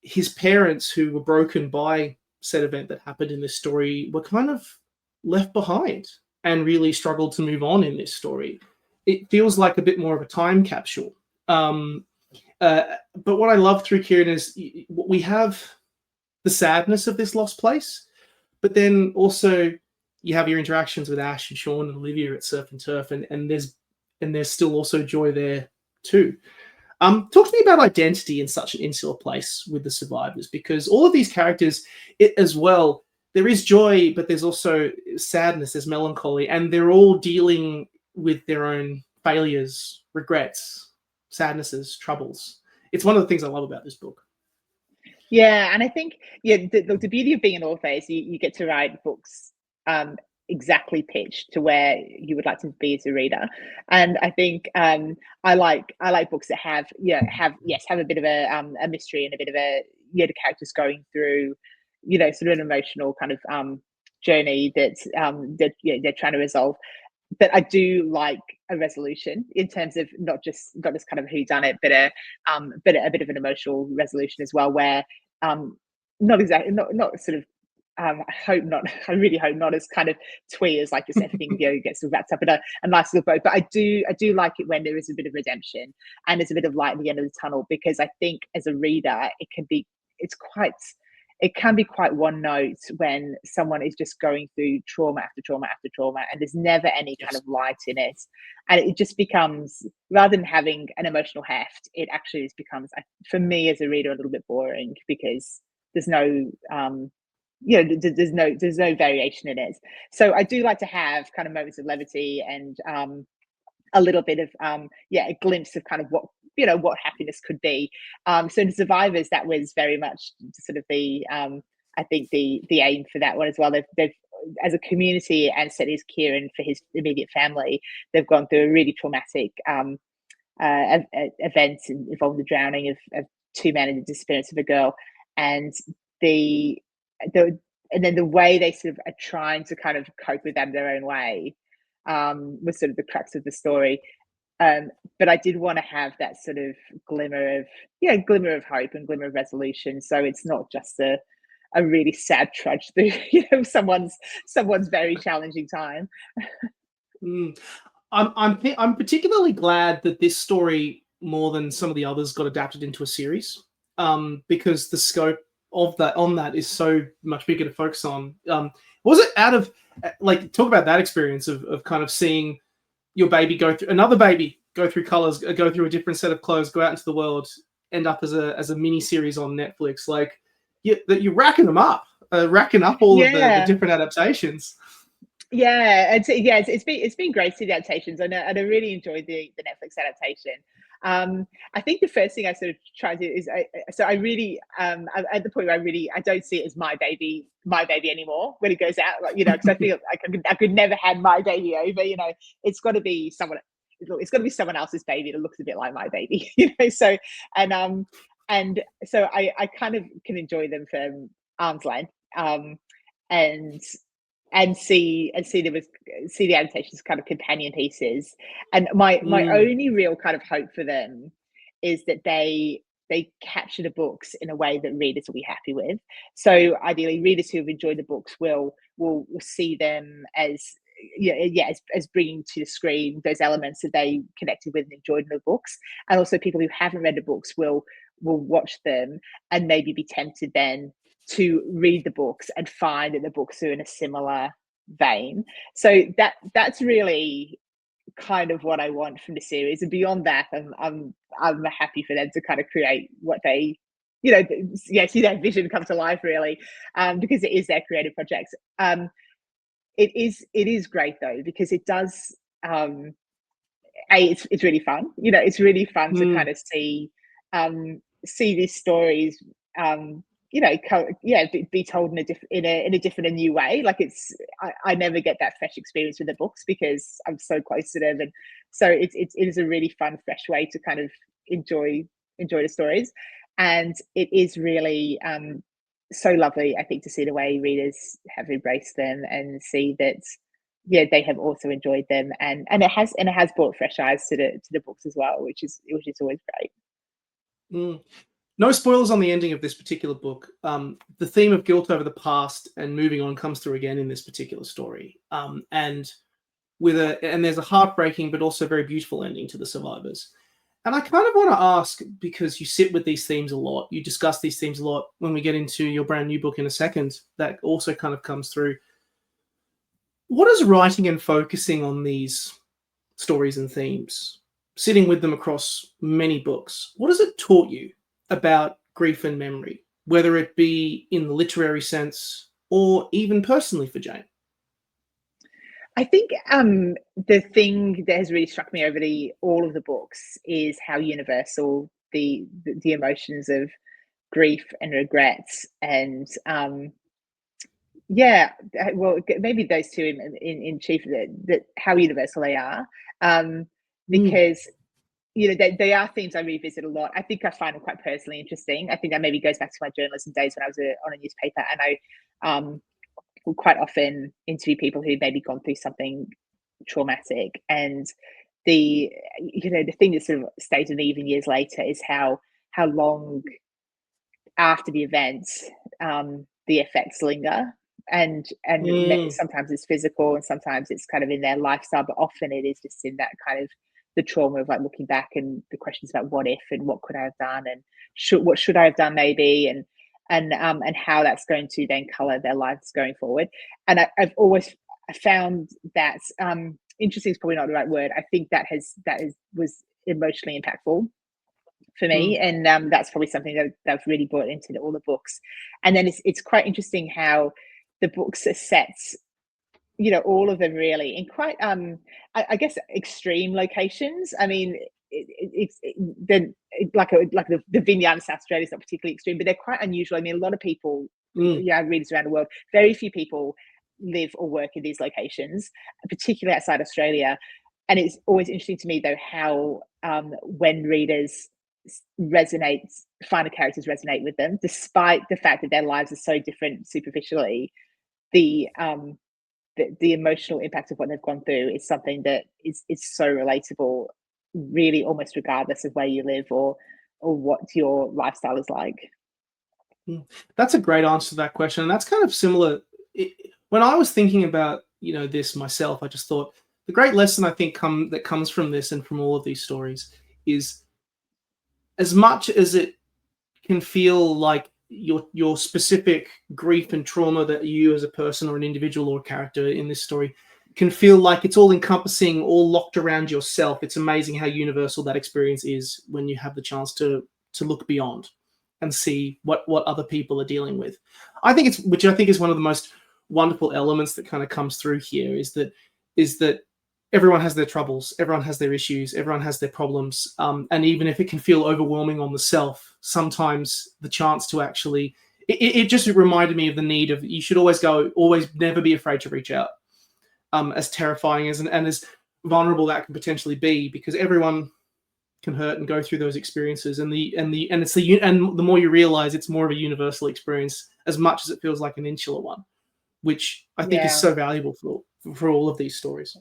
his parents, who were broken by said event that happened in this story, were kind of left behind and really struggled to move on in this story. It feels like a bit more of a time capsule. But what I love through Kieran is we have the sadness of this lost place, but then also you have your interactions with Ash and Sean and Olivia at Surf and Turf, and there's still also joy there too. Talk to me about identity in such an insular place with the survivors, because all of these characters, as well, there is joy, but there's also sadness, there's melancholy, and they're all dealing with their own failures, regrets, sadnesses, troubles. It's one of the things I love about this book. Yeah, and I think the beauty of being an author is you get to write books exactly pitched to where you would like to be as a reader. And I think I like books that have a bit of a mystery and a bit of a the characters going through sort of an emotional kind of journey that they're trying to resolve. But I do like a resolution in terms of not just kind of who done it, but a bit of an emotional resolution as well, where not sort of I hope not. I really hope not as kind of twee as like just everything gets wrapped up in a nice little bow. But I do like it when there is a bit of redemption and there's a bit of light at the end of the tunnel, because I think as a reader it can be quite one note when someone is just going through trauma after trauma after trauma, and there's never any kind of light in it, and it just becomes, rather than having an emotional heft, it actually just becomes, for me as a reader, a little bit boring, because there's no there's no variation in it. So I do like to have kind of moments of levity and a little bit of a glimpse of kind of what happiness could be. So in Survivors, that was very much sort of the I think the aim for that one as well. They've as a community, and certainly as Kieran for his immediate family, they've gone through a really traumatic event involving the drowning of two men and the disappearance of a girl, and and then the way they sort of are trying to kind of cope with that in their own way was sort of the crux of the story. But I did want to have that sort of glimmer of hope and glimmer of resolution. So it's not just a really sad trudge through someone's very challenging time. I'm particularly glad that this story, more than some of the others, got adapted into a series, because the scope of that is so much bigger to focus on. Was it out of talk about that experience of kind of seeing your baby go through colors, go through a different set of clothes, go out into the world, end up as a mini series on Netflix? You're racking them up, racking up all of the different adaptations. It's been great to see the adaptations, and I really enjoyed the Netflix adaptation. I think the first thing I sort of try to do is I really I'm at the point where I don't see it as my baby anymore when it goes out, because I feel like I could never hand my baby over. It's got to be someone else's baby that looks a bit like my baby. So and so I kind of can enjoy them from arm's length, and see the adaptations kind of companion pieces. And my only real kind of hope for them is that they capture the books in a way that readers will be happy with. So ideally, readers who have enjoyed the books will see them as bringing to the screen those elements that they connected with and enjoyed in the books. And also people who haven't read the books will watch them and maybe be tempted then to read the books and find that the books are in a similar vein. So that's really kind of what I want from the series. And beyond that, I'm happy for them to kind of create what they see their vision come to life, really, because it is their creative projects. It is great though, because it does it's really fun. It's really fun to kind of see these stories be told in a different and new way. I never get that fresh experience with the books because I'm so close to them, and so it is a really fun, fresh way to kind of enjoy the stories. And it is really so lovely, I think, to see the way readers have embraced them and see that they have also enjoyed them, and it has brought fresh eyes to the books as well, which is always great. No spoilers on the ending of this particular book. The theme of guilt over the past and moving on comes through again in this particular story. And there's a heartbreaking but also very beautiful ending to the survivors. And I kind of want to ask, because you sit with these themes a lot, you discuss these themes a lot when we get into your brand new book in a second, that also kind of comes through. What is writing and focusing on these stories and themes, sitting with them across many books, what has it taught you about grief and memory, whether it be in the literary sense or even personally for Jane? I think the thing that has really struck me over all of the books is how universal the emotions of grief and regrets and yeah, well, maybe those two in chief, that how universal they are, because they are themes I revisit a lot. I think I find them quite personally interesting. I think that maybe goes back to my journalism days when I was on a newspaper, and I will quite often interview people who maybe gone through something traumatic, and the thing that sort of stays with me even years later is how long after the event the effects linger, and sometimes it's physical and sometimes it's kind of in their lifestyle, but often it is just in that kind of the trauma of like looking back and the questions about what if and what could I have done and what should I have done maybe, and how that's going to then color their lives going forward. And I've always found that interesting is probably not the right word. I think that was emotionally impactful for me, and that's probably something that I've really brought into all the books. And then it's quite interesting how the books are set, all of them really in quite I guess extreme locations. I mean, the vineyard in South Australia is not particularly extreme, but they're quite unusual. I mean, a lot of people, readers around the world, very few people live or work in these locations, particularly outside Australia. And it's always interesting to me, though, how when readers find the characters resonate with them, despite the fact that their lives are so different superficially, the emotional impact of what they've gone through is something that is so relatable, really, almost regardless of where you live or what your lifestyle is like. That's a great answer to that question, and that's kind of similar. When I was thinking about this myself, I just thought the great lesson I think that comes from this and from all of these stories is, as much as it can feel like your specific grief and trauma that you as a person or an individual or a character in this story can feel like it's all encompassing, all locked around yourself, it's amazing how universal that experience is when you have the chance to look beyond and see what other people are dealing with. Which I think is one of the most wonderful elements that kind of comes through here, is that everyone has their troubles, everyone has their issues, everyone has their problems. And even if it can feel overwhelming on the self, sometimes the chance to actually, it just reminded me of the need of, you should always never be afraid to reach out, as terrifying and as vulnerable that can potentially be, because everyone can hurt and go through those experiences. And the more you realize it's more of a universal experience, as much as it feels like an insular one, which I think is so valuable for all of these stories.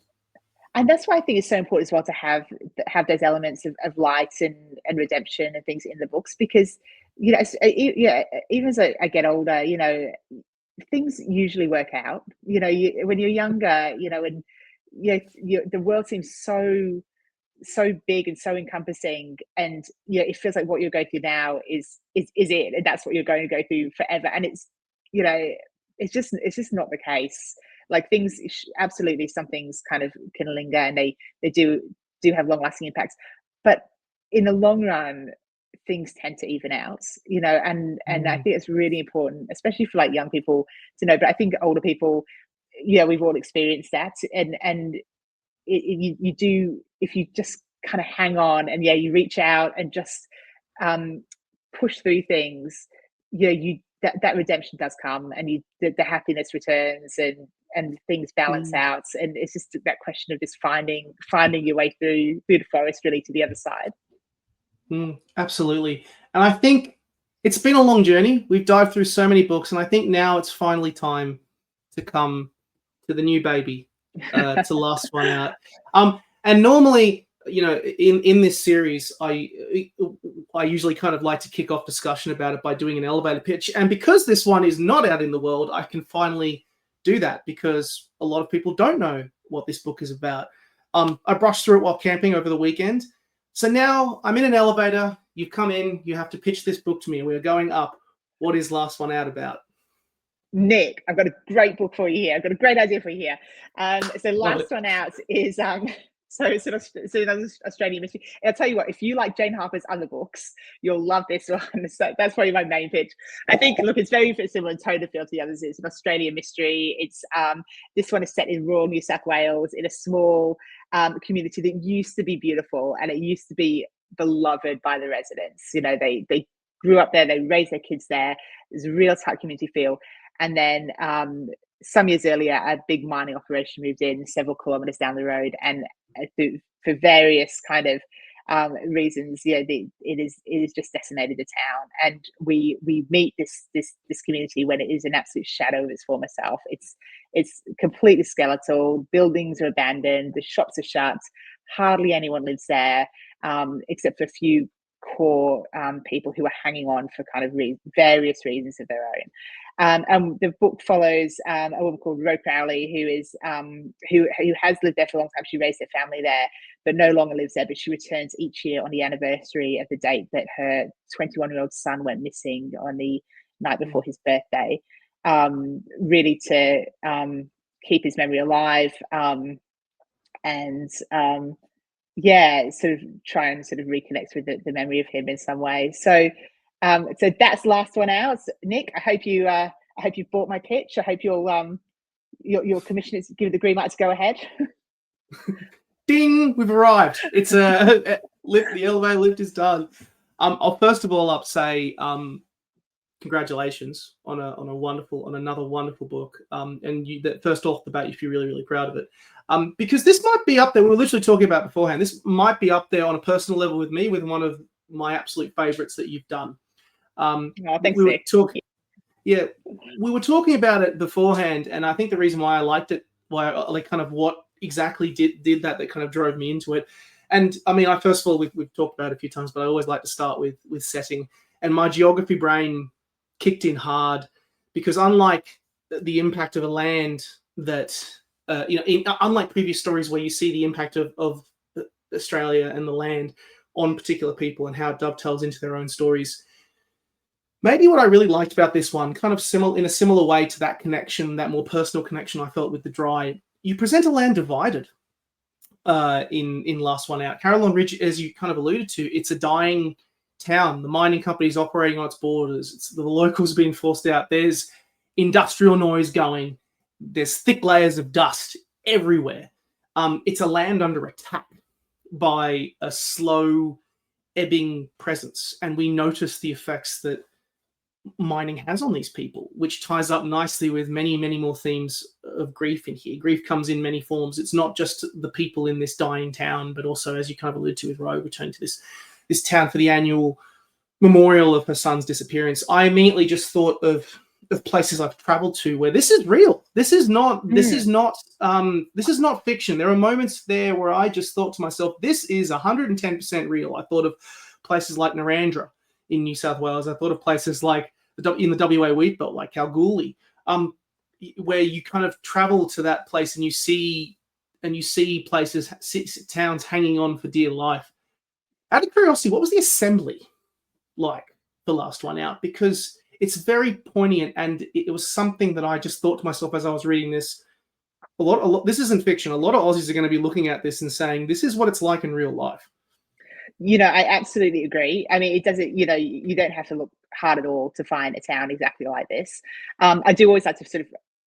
And that's why I think it's so important as well to have those elements of light and redemption and things in the books, because even as I get older, things usually work out. When you're younger, and the world seems so big and so encompassing, and it feels like what you're going through now is it, and that's what you're going to go through forever. And it's just not the case. Like, things, absolutely, some things kind of can linger, and they do have long lasting impacts, but in the long run things tend to even out, and I think it's really important, especially for like young people to know, but I think older people, we've all experienced that, and you do, if you just kind of hang on and you reach out and just push through things, that redemption does come, and the happiness returns, and things balance out, and it's just that question of just finding your way through the forest, really, to the other side. Absolutely. And I think it's been a long journey. We've dived through so many books, and I think now it's finally time to come to the new baby, to last one out. And normally, in this series, I usually kind of like to kick off discussion about it by doing an elevator pitch. And because this one is not out in the world, I can finally do that because a lot of people don't know what this book is about. I brushed through it while camping over the weekend. So now I'm in an elevator. You've come in. You have to pitch this book to me. We're going up. What is Last One Out about? Nick, I've got a great book for you here. I've got a great idea for you here. So Last One Out is it's another Australian mystery. And I'll tell you what, if you like Jane Harper's other books, you'll love this one. So that's probably my main pitch. I think, look, it's very similar in tone and feel to the others. It's an Australian mystery. It's this one is set in rural New South Wales in a small community that used to be beautiful and it used to be beloved by the residents. You know, they grew up there, they raised their kids there. There's a real tight community feel. And then some years earlier, a big mining operation moved in several kilometers down the road, and for various kind of reasons, it is just decimated the town. And we meet this community when it is an absolute shadow of its former self. It's completely skeletal. Buildings are abandoned. The shops are shut. Hardly anyone lives there, except for a few core people who are hanging on for kind of various reasons of their own. And the book follows a woman called Rose Crowley, who is who has lived there for a long time. She raised her family there, but no longer lives there. But she returns each year on the anniversary of the date that her 21-year-old son went missing on the night before his birthday, really to keep his memory alive and sort of try and sort of reconnect with the memory of him in some way. So that's Last One Out. Nick, I hope you bought my pitch. I hope your commissioners give the green light to go ahead. Ding! We've arrived. It's the elevator lift is done. I'll first of all say congratulations on another wonderful book. And that first off the bat, you feel really, really proud of it. Because this might be up there. We were literally talking about beforehand. This might be up there on a personal level with me, with one of my absolute favorites that you've done. Thanks, we were Nick. We were talking about it beforehand, and I think the reason why I liked it, why I like kind of what exactly did that kind of drove me into it. And I mean, first of all, we've talked about it a few times, but I always like to start with setting. And my geography brain kicked in hard because unlike the impact of a land that unlike previous stories where you see the impact of Australia and the land on particular people and how it dovetails into their own stories. Maybe what I really liked about this one, kind of in a similar way to that connection, that more personal connection I felt with The Dry, you present a land divided in Last One Out. Carillon Ridge, as you kind of alluded to, it's a dying town. The mining company's operating on its borders. The locals being forced out. There's industrial noise going. There's thick layers of dust everywhere. It's a land under attack by a slow ebbing presence, and we notice the effects that mining has on these people, which ties up nicely with many, many more themes of grief in here. Grief comes in many forms. It's not just the people in this dying town, but also, as you kind of alluded to with Roe, returning to this town for the annual memorial of her son's disappearance. I immediately just thought of places I've traveled to where this is real. This is not fiction. There are moments there where I just thought to myself, this is 110% real. I thought of places like Narrandera in New South Wales. I thought of places like in the WA wheat belt, like Kalgoorlie, where you kind of travel to that place and you see places, towns hanging on for dear life. Out of curiosity, what was the assembly like the Last One Out? Because it's very poignant, and it was something that I just thought to myself as I was reading this. A lot. This isn't fiction. A lot of Aussies are going to be looking at this and saying, "This is what it's like in real life." I absolutely agree. I mean, it doesn't. You don't have to look hard at all to find a town exactly like this. I do always like to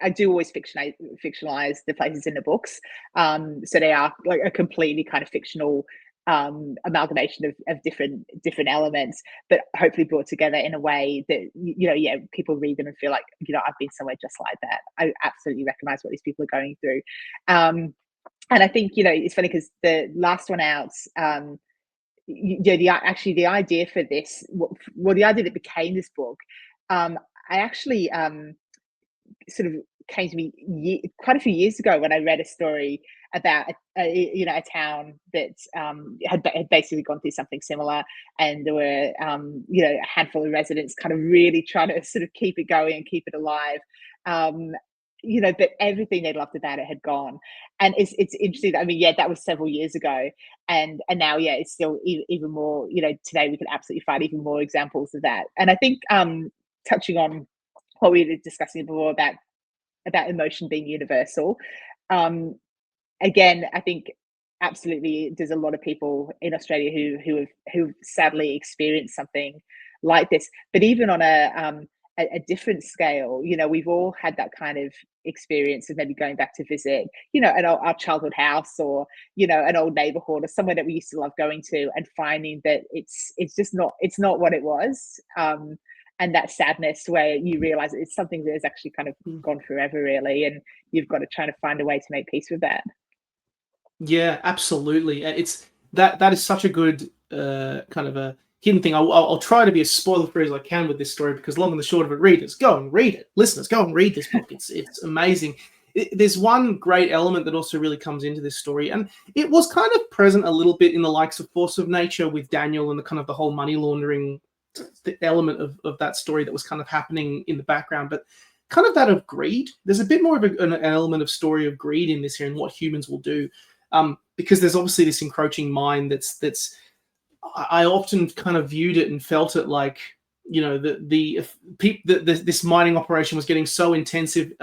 fictionalize the places in the books, so they are like a completely kind of fictional amalgamation of different elements, but hopefully brought together in a way that people read them and feel like I've been somewhere just like that. I absolutely recognize what these people are going through, and I think it's funny because the Last One Out, the idea for this, the idea that became this book, I actually sort of came to me quite a few years ago when I read a story about a town that had basically gone through something similar, and there were a handful of residents kind of really trying to sort of keep it going and keep it alive. But everything they loved about it had gone, and it's interesting. I mean, yeah, that was several years ago, and now, yeah, it's still even more. Today we can absolutely find even more examples of that. And I think touching on what we were discussing before about emotion being universal. Again, I think absolutely there's a lot of people in Australia who've sadly experienced something like this. But even on a different scale, we've all had that kind of experience of maybe going back to visit, our childhood house, or an old neighborhood, or somewhere that we used to love going to, and finding that it's just not what it was. And that sadness where you realize it's something that has actually kind of gone forever, really, and you've got to try to find a way to make peace with that. Yeah, absolutely. It's that is such a good kind of a hidden thing. I'll try to be as spoiler-free as I can with this story, because long and the short of it, readers, go and read it. Listeners, go and read this book. It's amazing. There's one great element that also really comes into this story, and it was kind of present a little bit in the likes of Force of Nature with Daniel, and the kind of the whole money laundering element of that story that was kind of happening in the background, but kind of that of greed. There's a bit more of an element of story of greed in this here, and what humans will do. Because there's obviously this encroaching mind that's I often kind of viewed it and felt it like, this mining operation was getting so intensive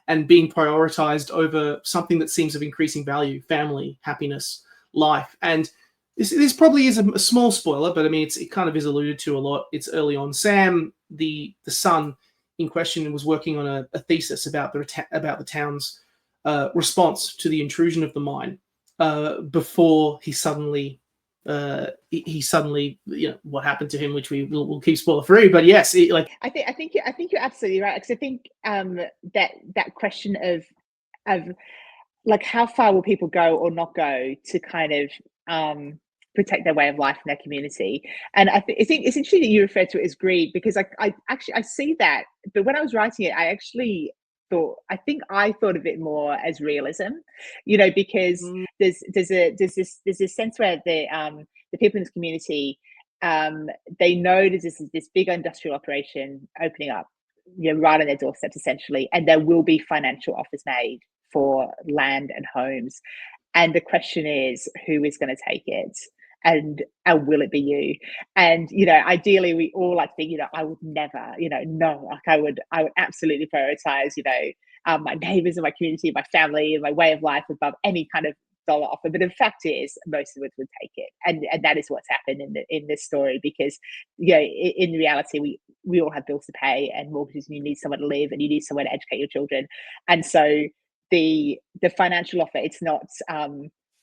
and being prioritized over something that seems of increasing value: family, happiness, life. And this probably is a small spoiler, but I mean, it kind of is alluded to a lot. It's early on. Sam, the son in question, was working on a thesis about the town's response to the intrusion of the mine. Before he suddenly, what happened to him, which we'll keep spoiler free. But yes, I think you're absolutely right, because I think that question of like, how far will people go or not go to kind of protect their way of life in their community. And I think it's interesting that you refer to it as greed, because I actually see that, but when I was writing it, I think I thought of it more as realism, because there's this sense where the people in this community, they know there's this big industrial operation opening up, right on their doorsteps, essentially, and there will be financial offers made for land and homes. And the question is, who is going to take it? And will it be you? And ideally, we all like to think, I would never, no, like I would absolutely prioritize, my neighbors and my community, my family, and my way of life above any kind of dollar offer. But the fact is, most of us would take it, and that is what's happened in this story, because in reality, we all have bills to pay and mortgages, and you need somewhere to live, and you need somewhere to educate your children. And so the financial offer, it's not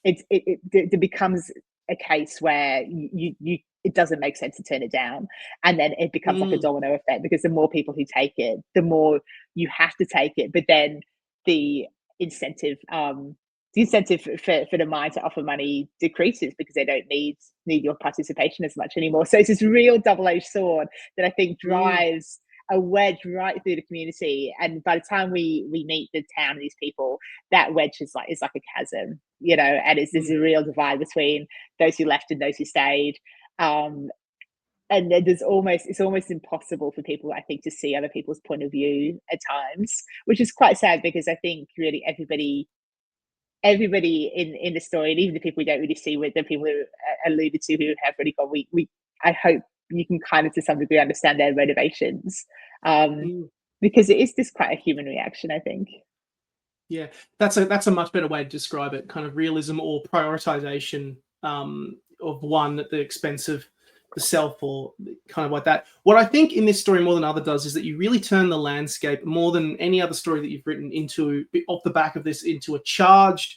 it becomes a case where you it doesn't make sense to turn it down, and then it becomes like a domino effect, because the more people who take it, the more you have to take it. But then the incentive for the mine to offer money decreases, because they don't need your participation as much anymore. So it's this real double-edged sword that I think drives a wedge right through the community. And by the time we meet the town and these people, that wedge is like a chasm, and there's a real divide between those who left and those who stayed. And then it's almost impossible for people, I think, to see other people's point of view at times, which is quite sad, because I think really everybody in the story, and even the people we don't really see, with the people who are alluded to who have really gone, I hope you can kind of to some degree understand their motivations, because it is just quite a human reaction, I think. Yeah, that's a much better way to describe it. Kind of realism, or prioritization of one at the expense of the self, or kind of like that. What I think in this story more than other does is that you really turn the landscape, more than any other story that you've written, into, off the back of this, into a charged,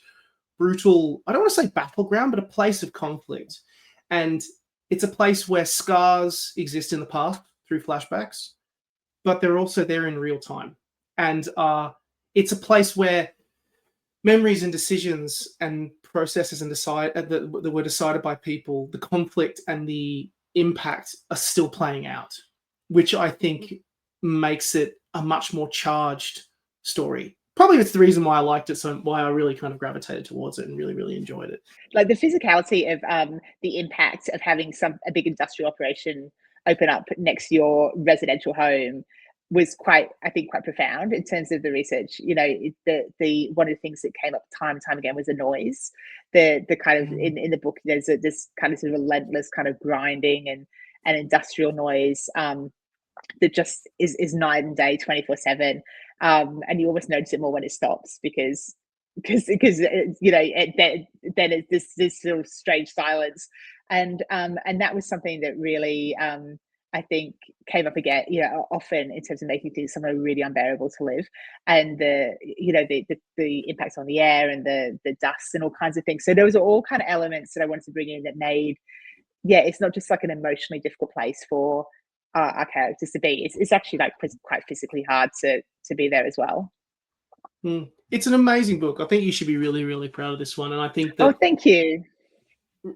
brutal, I don't want to say battleground, but a place of conflict. And it's a place where scars exist in the past through flashbacks, but they're also there in real time. And it's a place where memories and decisions and processes that were decided by people, the conflict and the impact are still playing out, which I think makes it a much more charged story probably it's the reason why I liked it, so why I really kind of gravitated towards it and really, really enjoyed it. Like the physicality of the impact of having a big industrial operation open up next to your residential home was quite, I think, quite profound in terms of the research. You know, the one of the things that came up time and time again was the noise. The kind of in the book, there's this kind of sort of relentless kind of grinding and industrial noise that just is night and day, 24/7, and you almost notice it more when it stops because you know then it's this sort of strange silence, and that was something that really I think came up again, you know, often in terms of making things somewhere really unbearable to live, and the impacts on the air and the dust and all kinds of things. So those are all kind of elements that I wanted to bring in that made, yeah, it's not just like an emotionally difficult place for our characters to be. It's actually like quite physically hard to be there as well. It's an amazing book. I think you should be really, really proud of this one, and I think that thank you.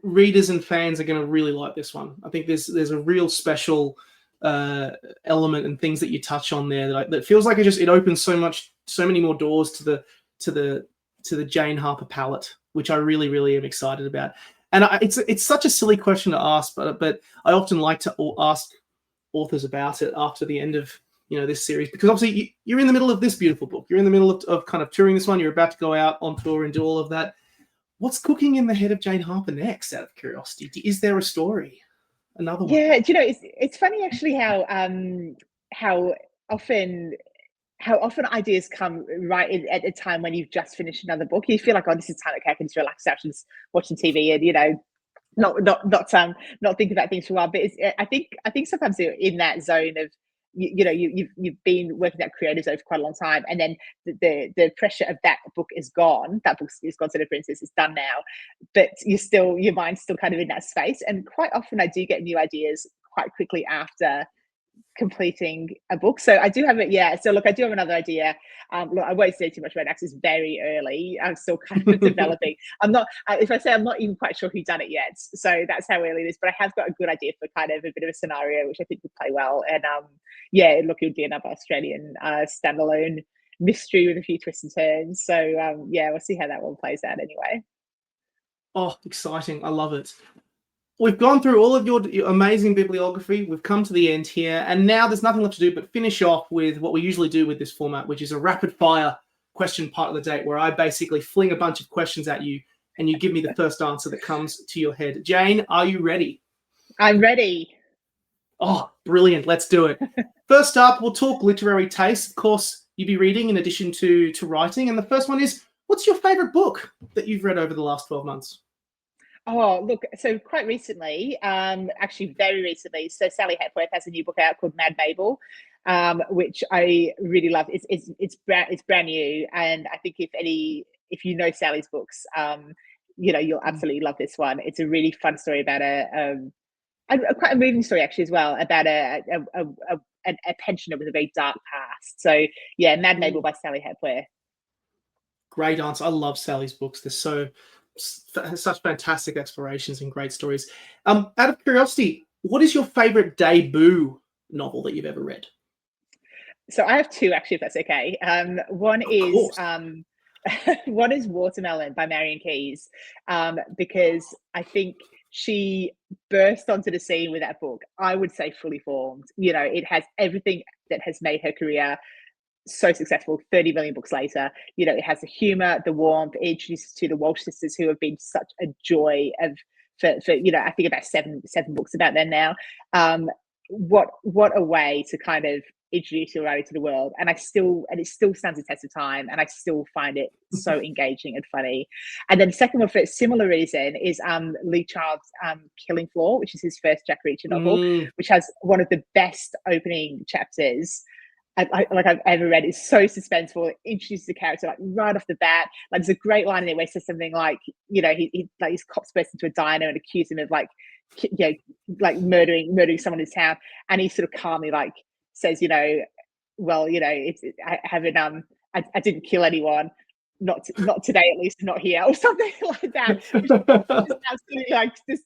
readers and fans are going to really like this one. I think there's a real special element and things that you touch on there that feels like it opens so many more doors to the Jane Harper palette, which I really, really am excited about. And it's such a silly question to ask, but I often like to ask authors about it after the end of this series, because obviously you're in the middle of this beautiful book. You're in the middle of kind of touring this one. You're about to go out on tour and do all of that. What's cooking in the head of Jane Harper next, out of curiosity? Is there a story? Another one? Yeah, do you know, it's funny actually how often ideas come right at a time when you've just finished another book. You feel like, oh, this is time, okay, I can just relax out and just watching TV and not think about things for a while. But I think sometimes you're in that zone of you've been working at creatives over quite a long time, and then the pressure of that book is gone. That book is gone. So, for instance, it's done now, but your mind's still kind of in that space. And quite often, I do get new ideas quite quickly after completing a book. So I do have it. Yeah. So look, I do have another idea. Look, I won't say too much about it because it's very early. I'm still kind of developing. I'm not, if I say I'm not even quite sure who done it yet. So that's how early it is. But I have got a good idea for kind of a bit of a scenario, which I think would play well. And yeah, look, it would be another Australian standalone mystery with a few twists and turns. So yeah, we'll see how that one plays out anyway. Oh, exciting. I love it. We've gone through all of your amazing bibliography. We've come to the end here, and now there's nothing left to do but finish off with what we usually do with this format, which is a rapid fire question part of the date, where I basically fling a bunch of questions at you and you give me the first answer that comes to your head. Jane, are you ready? I'm ready. Oh, brilliant. Let's do it. First up, we'll talk literary taste. Of course, you'd be reading in addition to writing. And the first one is, what's your favorite book that you've read over the last 12 months? Oh, look, so quite recently, actually very recently, so Sally Hepworth has a new book out called Mad Mabel, which I really love. It's brand new, and I think if you know Sally's books, you'll absolutely love this one. It's a really fun story about quite a moving story actually as well, about a pensioner with a very dark past. So yeah, Mad Mabel by Sally Hepworth. Great answer. I love Sally's books. They're such fantastic explorations and great stories. Out of curiosity, what is your favorite debut novel that you've ever read? So I have two, actually, if that's okay. One is Watermelon by Marian Keyes, because I think she burst onto the scene with that book. I would say fully formed. It has everything that has made her career so successful 30 million books later. It has the humor, the warmth. It introduces to the Walsh sisters, who have been such a joy for I think about seven books about them now. What a way to kind of introduce your writing to the world, and it still stands the test of time, and I still find it so engaging and funny. And then the second one, for a similar reason, is Lee Child's Killing Floor, which is his first Jack Reacher novel, which has one of the bbest opening chapters I've ever read. It's so suspenseful. It introduces the character like right off the bat. Like, there's a great line in there where he says something like, he like, his cops burst into a diner and accuse him of like murdering someone in his town, and he sort of calmly says, well, I haven't I didn't kill anyone, not today, at least not here, or something like that. Which is absolutely this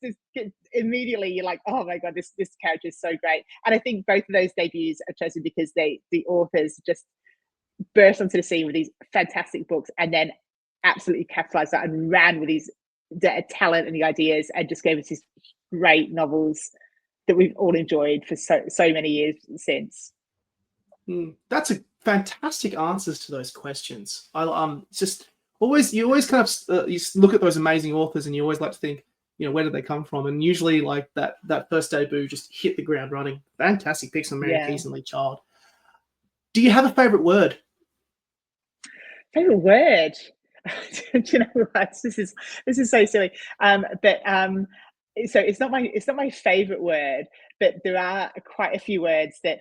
immediately you're like, oh my god, this character is so great. And I think both of those debuts are chosen because the authors just burst onto the scene with these fantastic books, and then absolutely capitalized that and ran with the talent and the ideas, and just gave us these great novels that we've all enjoyed for so many years since. That's a fantastic answers to those questions. Just always, you always kind of you look at those amazing authors, and you always like to think, where did they come from? And usually, like that first debut just hit the ground running. Fantastic picks on Mary Keys and Lee Child. Do you have a favorite word? Favorite word? Do you know what? This is so silly. So it's not my favorite word, but there are quite a few words that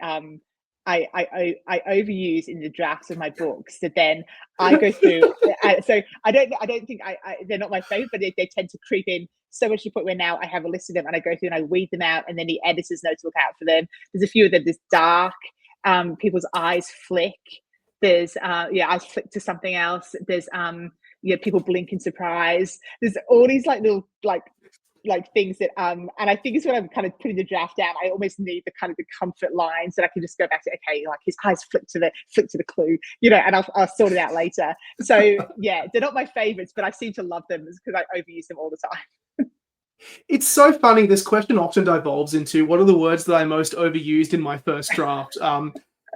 I overuse in the drafts of my books that then I go through. So I don't think they're not my favorite, but they tend to creep in so much to the point where now I have a list of them, and I go through and I weed them out, and then the editor's notes look out for them. There's a few of them. There's dark, people's eyes flick. There's eyes flick to something else. There's people blink in surprise. There's all these little things that and I think it's when I'm kind of putting the draft down, I almost need the kind of the comfort lines that I can just go back to, okay, like his eyes flick to the clue, and I'll sort it out later. So yeah, they're not my favorites, but I seem to love them because I overuse them all the time. It's so funny. This question often devolves into what are the words that I most overused in my first draft,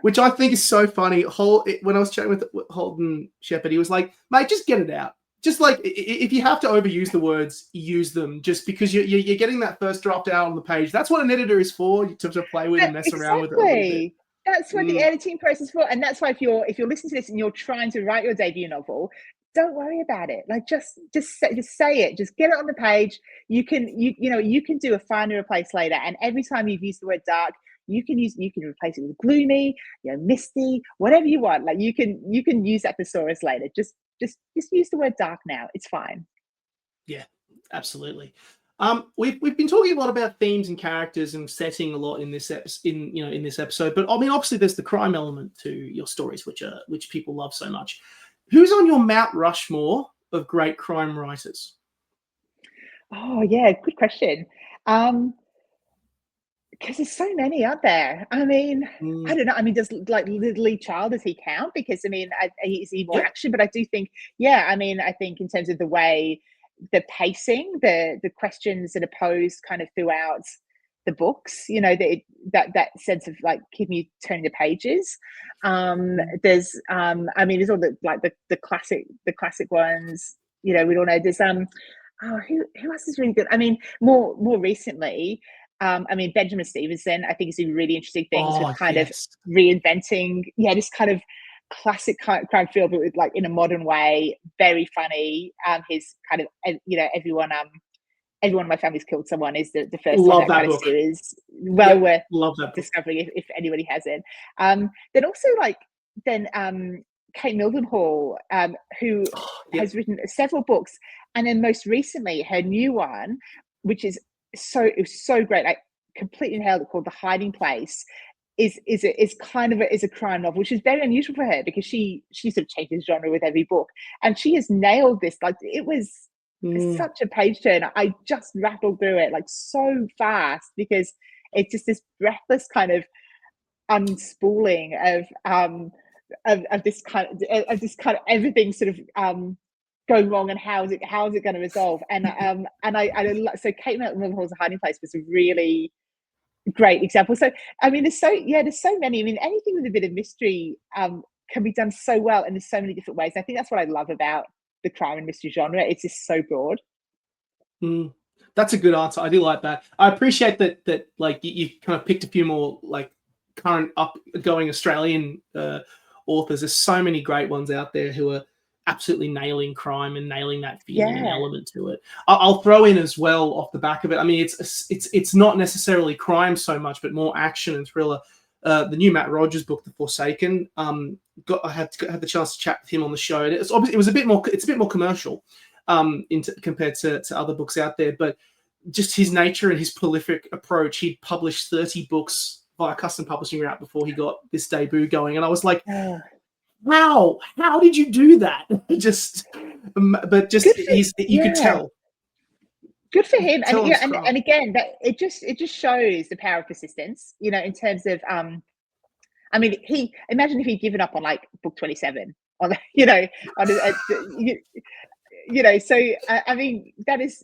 which I think is so funny. When I was chatting with Holden Shepherd, he was like, mate, just get it out. Just like, if you have to overuse the words, use them, just because you're getting that first draft out on the page. That's what an editor is for, to play with and mess around with it a little bit. That's what the editing process is for. And that's why if you're listening to this and you're trying to write your debut novel, don't worry about it. Like just say it. Just get it on the page. You can do a find and replace later. And every time you've used the word dark, you can replace it with gloomy, misty, whatever you want. Like you can use that thesaurus later. Just use the word dark now. It's fine. Yeah, absolutely. We've been talking a lot about themes and characters and setting a lot in this episode. But I mean, obviously, there's the crime element to your stories, which people love so much. Who's on your Mount Rushmore of great crime writers? Oh yeah, good question. Because there's so many out there. I mean, I don't know. I mean, does Lee Child, does he count? Because I mean, is he more action? But I do think, I mean, I think in terms of the way, the pacing, the questions that are posed kind of throughout the books, that sense of like keeping you turning the pages. There's I mean, there's all the classic ones. We all know. There's who else is really good? I mean, more recently. I mean, Benjamin Stevenson, I think, is doing really interesting things with kind of reinventing, this kind of classic crime film, but with in a modern way, very funny. His kind of, everyone in my family's killed someone is the first Love one that kind book. of series. Well worth discovering if anybody has it. Then also Kate Mildenhall, who has written several books, and then most recently her new one, which is it was so great. I completely nailed it, called The Hiding Place. Is a crime novel, which is very unusual for her because she sort of changes genre with every book, and she has nailed this. It was such a page turner. I just rattled through it so fast because it's just this breathless kind of unspooling of this kind of everything sort of going wrong, and how is it going to resolve? And so Kate Mildenhall's The Hiding Place was a really great example. So I mean, there's so many. I mean, anything with a bit of mystery can be done so well, and there's so many different ways. I think that's what I love about the crime and mystery genre. It's just so broad. That's a good answer. I do like that. I appreciate that you kind of picked a few more current upgoing Australian authors. There's so many great ones out there who are absolutely nailing crime and nailing that feeling and element to it. I'll throw in as well off the back of it. I mean, it's not necessarily crime so much, but more action and thriller. The new Matt Rogers book, The Forsaken. I had the chance to chat with him on the show, and it's a bit more commercial compared to other books out there. But just his nature and his prolific approach, he published 30 books via custom publishing route before he got this debut going, and I was like. How did you do that? You could tell. Good for him, and again, that it just shows the power of persistence. In terms of, I mean, imagine if he'd given up on like book 27 on, you know, on so I mean, that is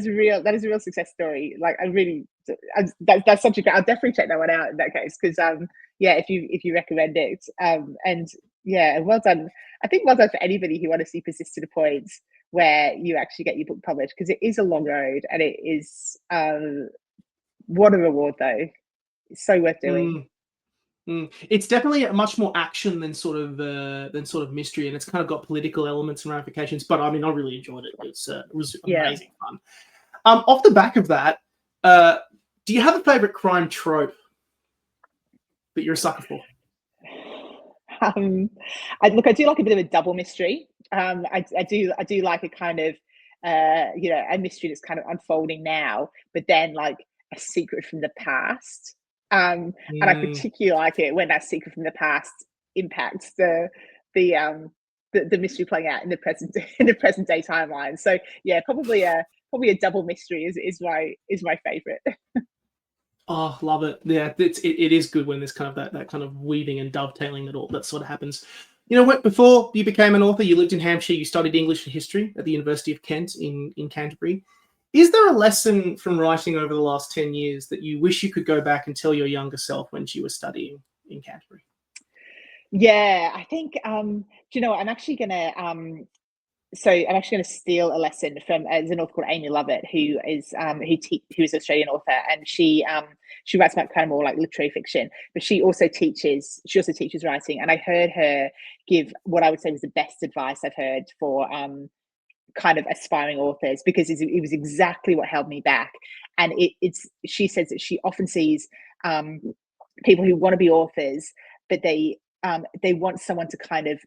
a real success story. Like, that's such a great. I'll definitely check that one out in that case, because yeah, if you recommend it, and yeah, well done. I think well done for anybody who honestly persists to the point where you actually get your book published, because it is a long road, and it is what a reward though. It's so worth doing. It's definitely much more action than sort of mystery, and it's kind of got political elements and ramifications. But I mean, I really enjoyed it. It was amazing fun. Off the back of that, do you have a favorite crime trope that you're a sucker for? I do like a bit of a double mystery. I do like a kind of a mystery that's kind of unfolding now, but then like a secret from the past. And I particularly like it when that secret from the past impacts the mystery playing out in the present day timeline. So yeah, probably a double mystery is my favorite. Oh, love it. Yeah, it is good when there's kind of that kind of weaving and dovetailing that sort of happens. You know what? Before you became an author, you lived in Hampshire. You studied English and history at the University of Kent in Canterbury. Is there a lesson from writing over the last 10 years that you wish you could go back and tell your younger self when she was studying in Canterbury? Yeah, I think do you know what? I'm actually gonna steal a lesson from there's an author called Amy Lovett, who is who's an Australian author, and she writes about kind of more like literary fiction, but she also teaches writing. And I heard her give what I would say was the best advice I've heard for kind of aspiring authors, because it was exactly what held me back. And she says that she often sees people who want to be authors, but they want someone to kind of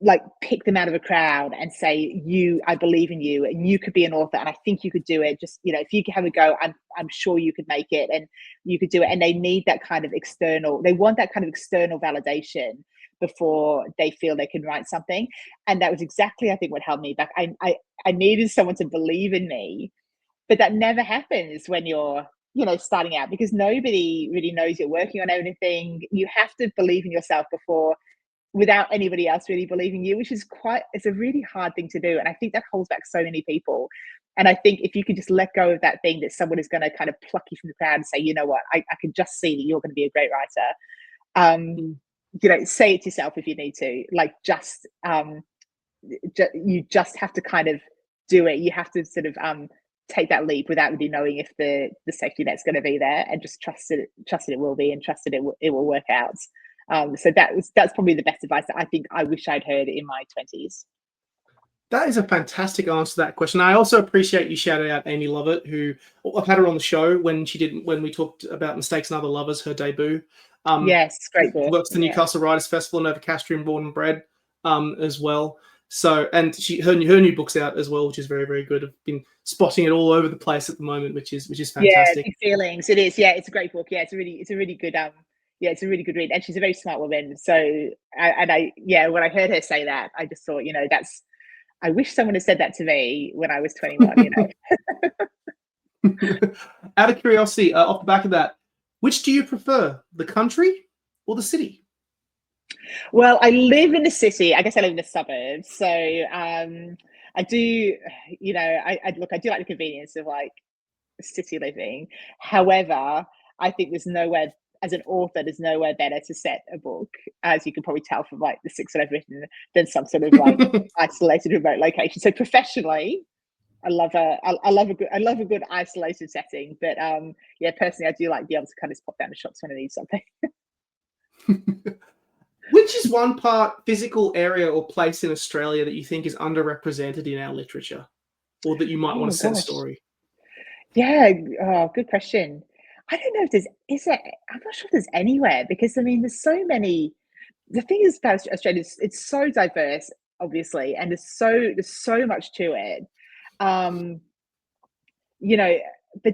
like pick them out of a crowd and say, I believe in you, and you could be an author, and I think you could do it. Just, if you have a go, I'm sure you could make it, and you could do it. And they want that kind of external validation before they feel they can write something. And that was exactly, I think, what held me back. I needed someone to believe in me, but that never happens when you're starting out, because nobody really knows you're working on anything. You have to believe in yourself without anybody else really believing you, which is it's a really hard thing to do. And I think that holds back so many people. And I think if you could just let go of that thing that someone is going to kind of pluck you from the crowd and say, you know what, I can just see that you're going to be a great writer. Say it to yourself if you need to, like, you just have to kind of do it. You have to sort of take that leap without really knowing if the safety net's going to be there, and just trust it will be, and trust that it will work out. So that's probably the best advice that I think I wish I'd heard in my 20s. That is a fantastic answer to that question. I also appreciate you shouting out Amy Lovett, who I've had her on the show when we talked about Mistakes and Other Lovers, her debut. Yes, great book. Works the Newcastle Writers Festival, Nova Castrian Born and Bred as well. So, and her new book's out as well, which is very, very good. I've been spotting it all over the place at the moment, which is fantastic. Yeah, Big Feelings. It is. Yeah, it's a great book. Yeah, it's a really good it's a really good read, and she's a very smart woman. So, when I heard her say that, I just thought, I wish someone had said that to me when I was 21. Out of curiosity, off the back of that, which do you prefer, the country or the city? Well, I live in the city. I guess I live in the suburbs. So I do, I do like the convenience of like city living. However, I think as an author, there's nowhere better to set a book, as you can probably tell from like the 6 that I've written, than some sort of like isolated remote location. So professionally, I love a good isolated setting. But personally, I do like being able to kind of pop down the shops when I need something. Which is one part, physical area or place in Australia that you think is underrepresented in our literature, or that you might want to set a story? Yeah, good question. I don't know if I'm not sure if there's anywhere, because I mean, there's so many. The thing is about Australia, it's so diverse, obviously, and there's so much to it. But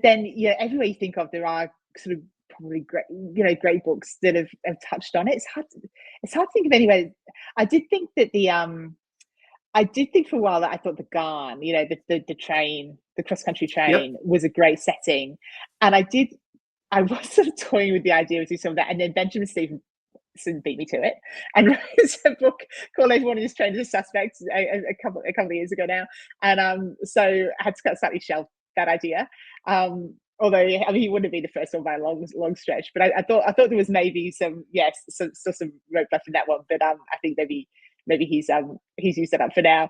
then everywhere you think of, there are sort of probably great books that have touched on it. It's hard to think of anywhere. I did think for a while that I thought the Garn, the train, the cross country train, was a great setting, and I I was sort of toying with the idea of doing some of that, and then Benjamin Stevenson beat me to it and wrote a book called Everyone is Trained as a Suspect a couple of years ago now, and so I had to slightly shelve that idea. Although I mean, he wouldn't be the first one by a long stretch, but I thought there was maybe some rope left in that one, but I think maybe he's used that up for now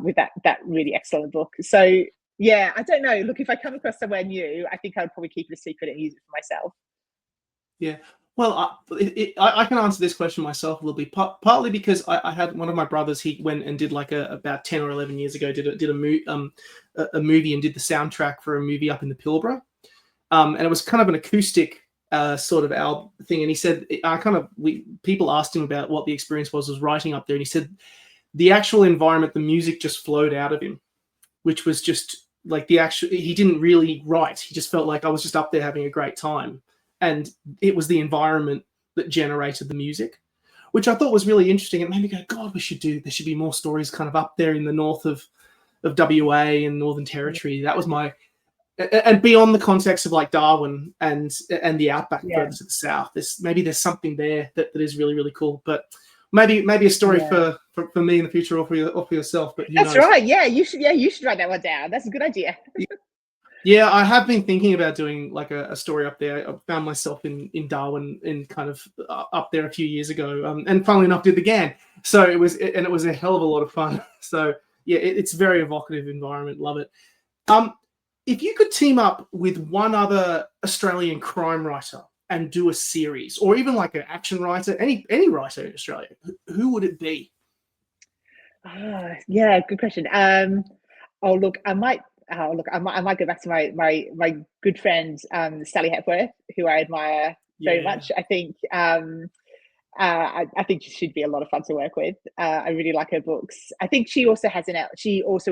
with that really excellent book. So yeah, I don't know. Look, if I come across somewhere new, I think I'd probably keep it a secret and use it for myself. Yeah. Well, I can answer this question myself a little bit, partly because I had one of my brothers. He went and did like about 10 or 11 years ago, did a movie and did the soundtrack for a movie up in the Pilbara, and it was kind of an acoustic sort of album thing. And he said, people asked him about what the experience was writing up there, and he said the actual environment, the music just flowed out of him, which was just like he didn't really write. He just felt like I was just up there having a great time. And it was the environment that generated the music, which I thought was really interesting. It made me go, God, there should be more stories kind of up there in the north of WA and Northern Territory. That was and beyond the context of like Darwin and the outback further to the south. There's something there that is really, really cool. But maybe a story for me in the future or for yourself. But that's right. Yeah, you should write that one down. That's a good idea. Yeah, I have been thinking about doing like a story up there. I found myself in Darwin in kind of up there a few years ago, and funnily enough, did it again. So it was a hell of a lot of fun. So yeah, it's a very evocative environment. Love it. If you could team up with one other Australian crime writer and do a series, or even like an action writer, any writer in Australia, who would it be? Yeah, good question. I might go back to my good friend Sally Hepworth, who I admire very much. I think I think she should be a lot of fun to work with. I really like her books. I think she also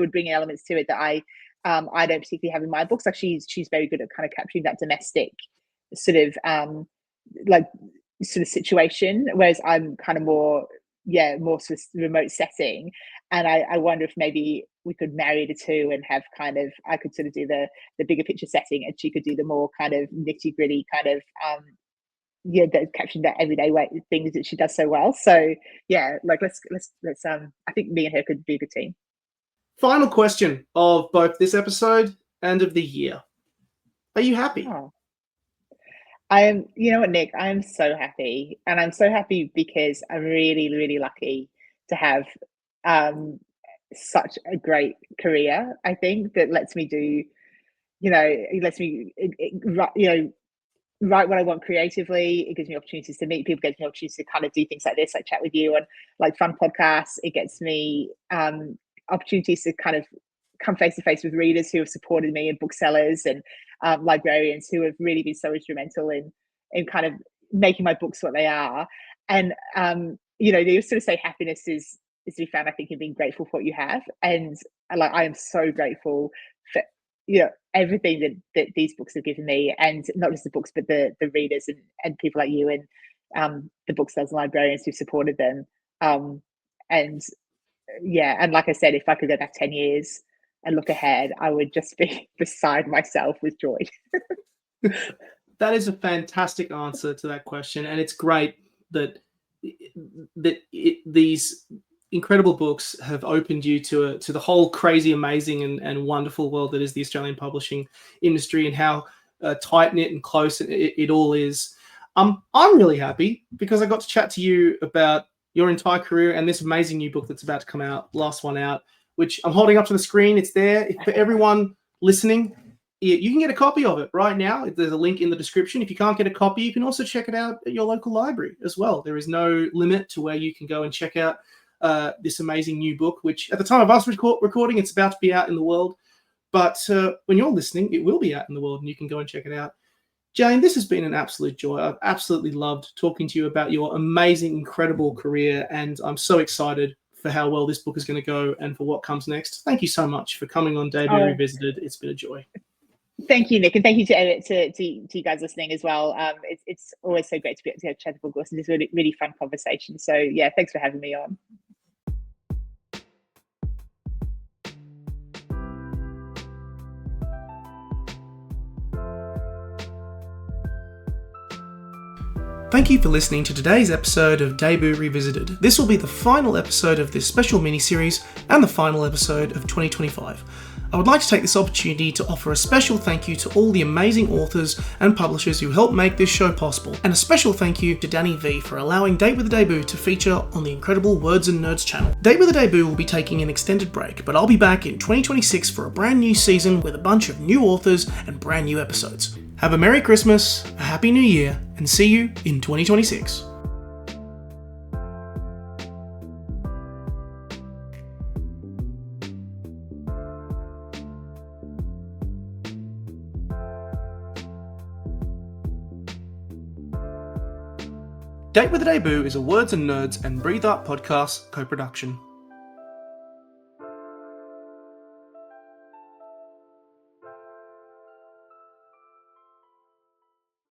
would bring elements to it that I don't particularly have in my books. Like she's very good at kind of capturing that domestic sort of situation, whereas I'm kind of more sort of remote setting. And I wonder if maybe we could marry the two and have kind of, I could sort of do the bigger picture setting and she could do the more kind of nitty gritty kind of capturing that everyday things that she does so well. So yeah, like let's I think me and her could be a good team. Final question of both this episode and of the year. Are you happy? You know what, Nick, I'm so happy. And I'm so happy because I'm really, really lucky to have such a great career. I think that lets me do, it lets me, write what I want creatively. It gives me opportunities to meet people, gives me opportunities to kind of do things like this, like chat with you on like fun podcasts. It gets me opportunities to kind of come face to face with readers who have supported me and booksellers and librarians who have really been so instrumental in kind of making my books what they are. And they sort of say happiness is to be found, I think, in being grateful for what you have. And like I am so grateful for everything that these books have given me, and not just the books but the readers and people like you and the booksellers and librarians who supported them. And like I said, if I could go back 10 years and look ahead, I would just be beside myself with joy. That is a fantastic answer to that question, and it's great that these incredible books have opened you to the whole crazy, amazing, and wonderful world that is the Australian publishing industry, and how tight knit and close it all is. I'm really happy because I got to chat to you about your entire career and this amazing new book that's about to come out, last one out, which I'm holding up to the screen. It's there for everyone listening. You can get a copy of it right now. There's a link in the description. If you can't get a copy, you can also check it out at your local library as well. There is no limit to where you can go and check out this amazing new book, which at the time of us recording, it's about to be out in the world. But when you're listening, it will be out in the world and you can go and check it out. Jane, this has been an absolute joy. I've absolutely loved talking to you about your amazing, incredible career, and I'm so excited for how well this book is going to go and for what comes next. Thank you so much for coming on Debut Revisited. It's been a joy. Thank you, Nick, and thank you to you guys listening as well. It's always so great to be able to chat to book listeners. It's really, really fun conversation. So yeah, thanks for having me on. Thank you for listening to today's episode of Debut Revisited. This will be the final episode of this special miniseries and the final episode of 2025. I would like to take this opportunity to offer a special thank you to all the amazing authors and publishers who helped make this show possible, and a special thank you to Dani V for allowing Date with a Debut to feature on the incredible Words and Nerds channel. Date with a Debut will be taking an extended break, but I'll be back in 2026 for a brand new season with a bunch of new authors and brand new episodes. Have a Merry Christmas, a Happy New Year, and see you in 2026. Date with a Debut is a Words and Nerds and Breathe Art podcast co-production.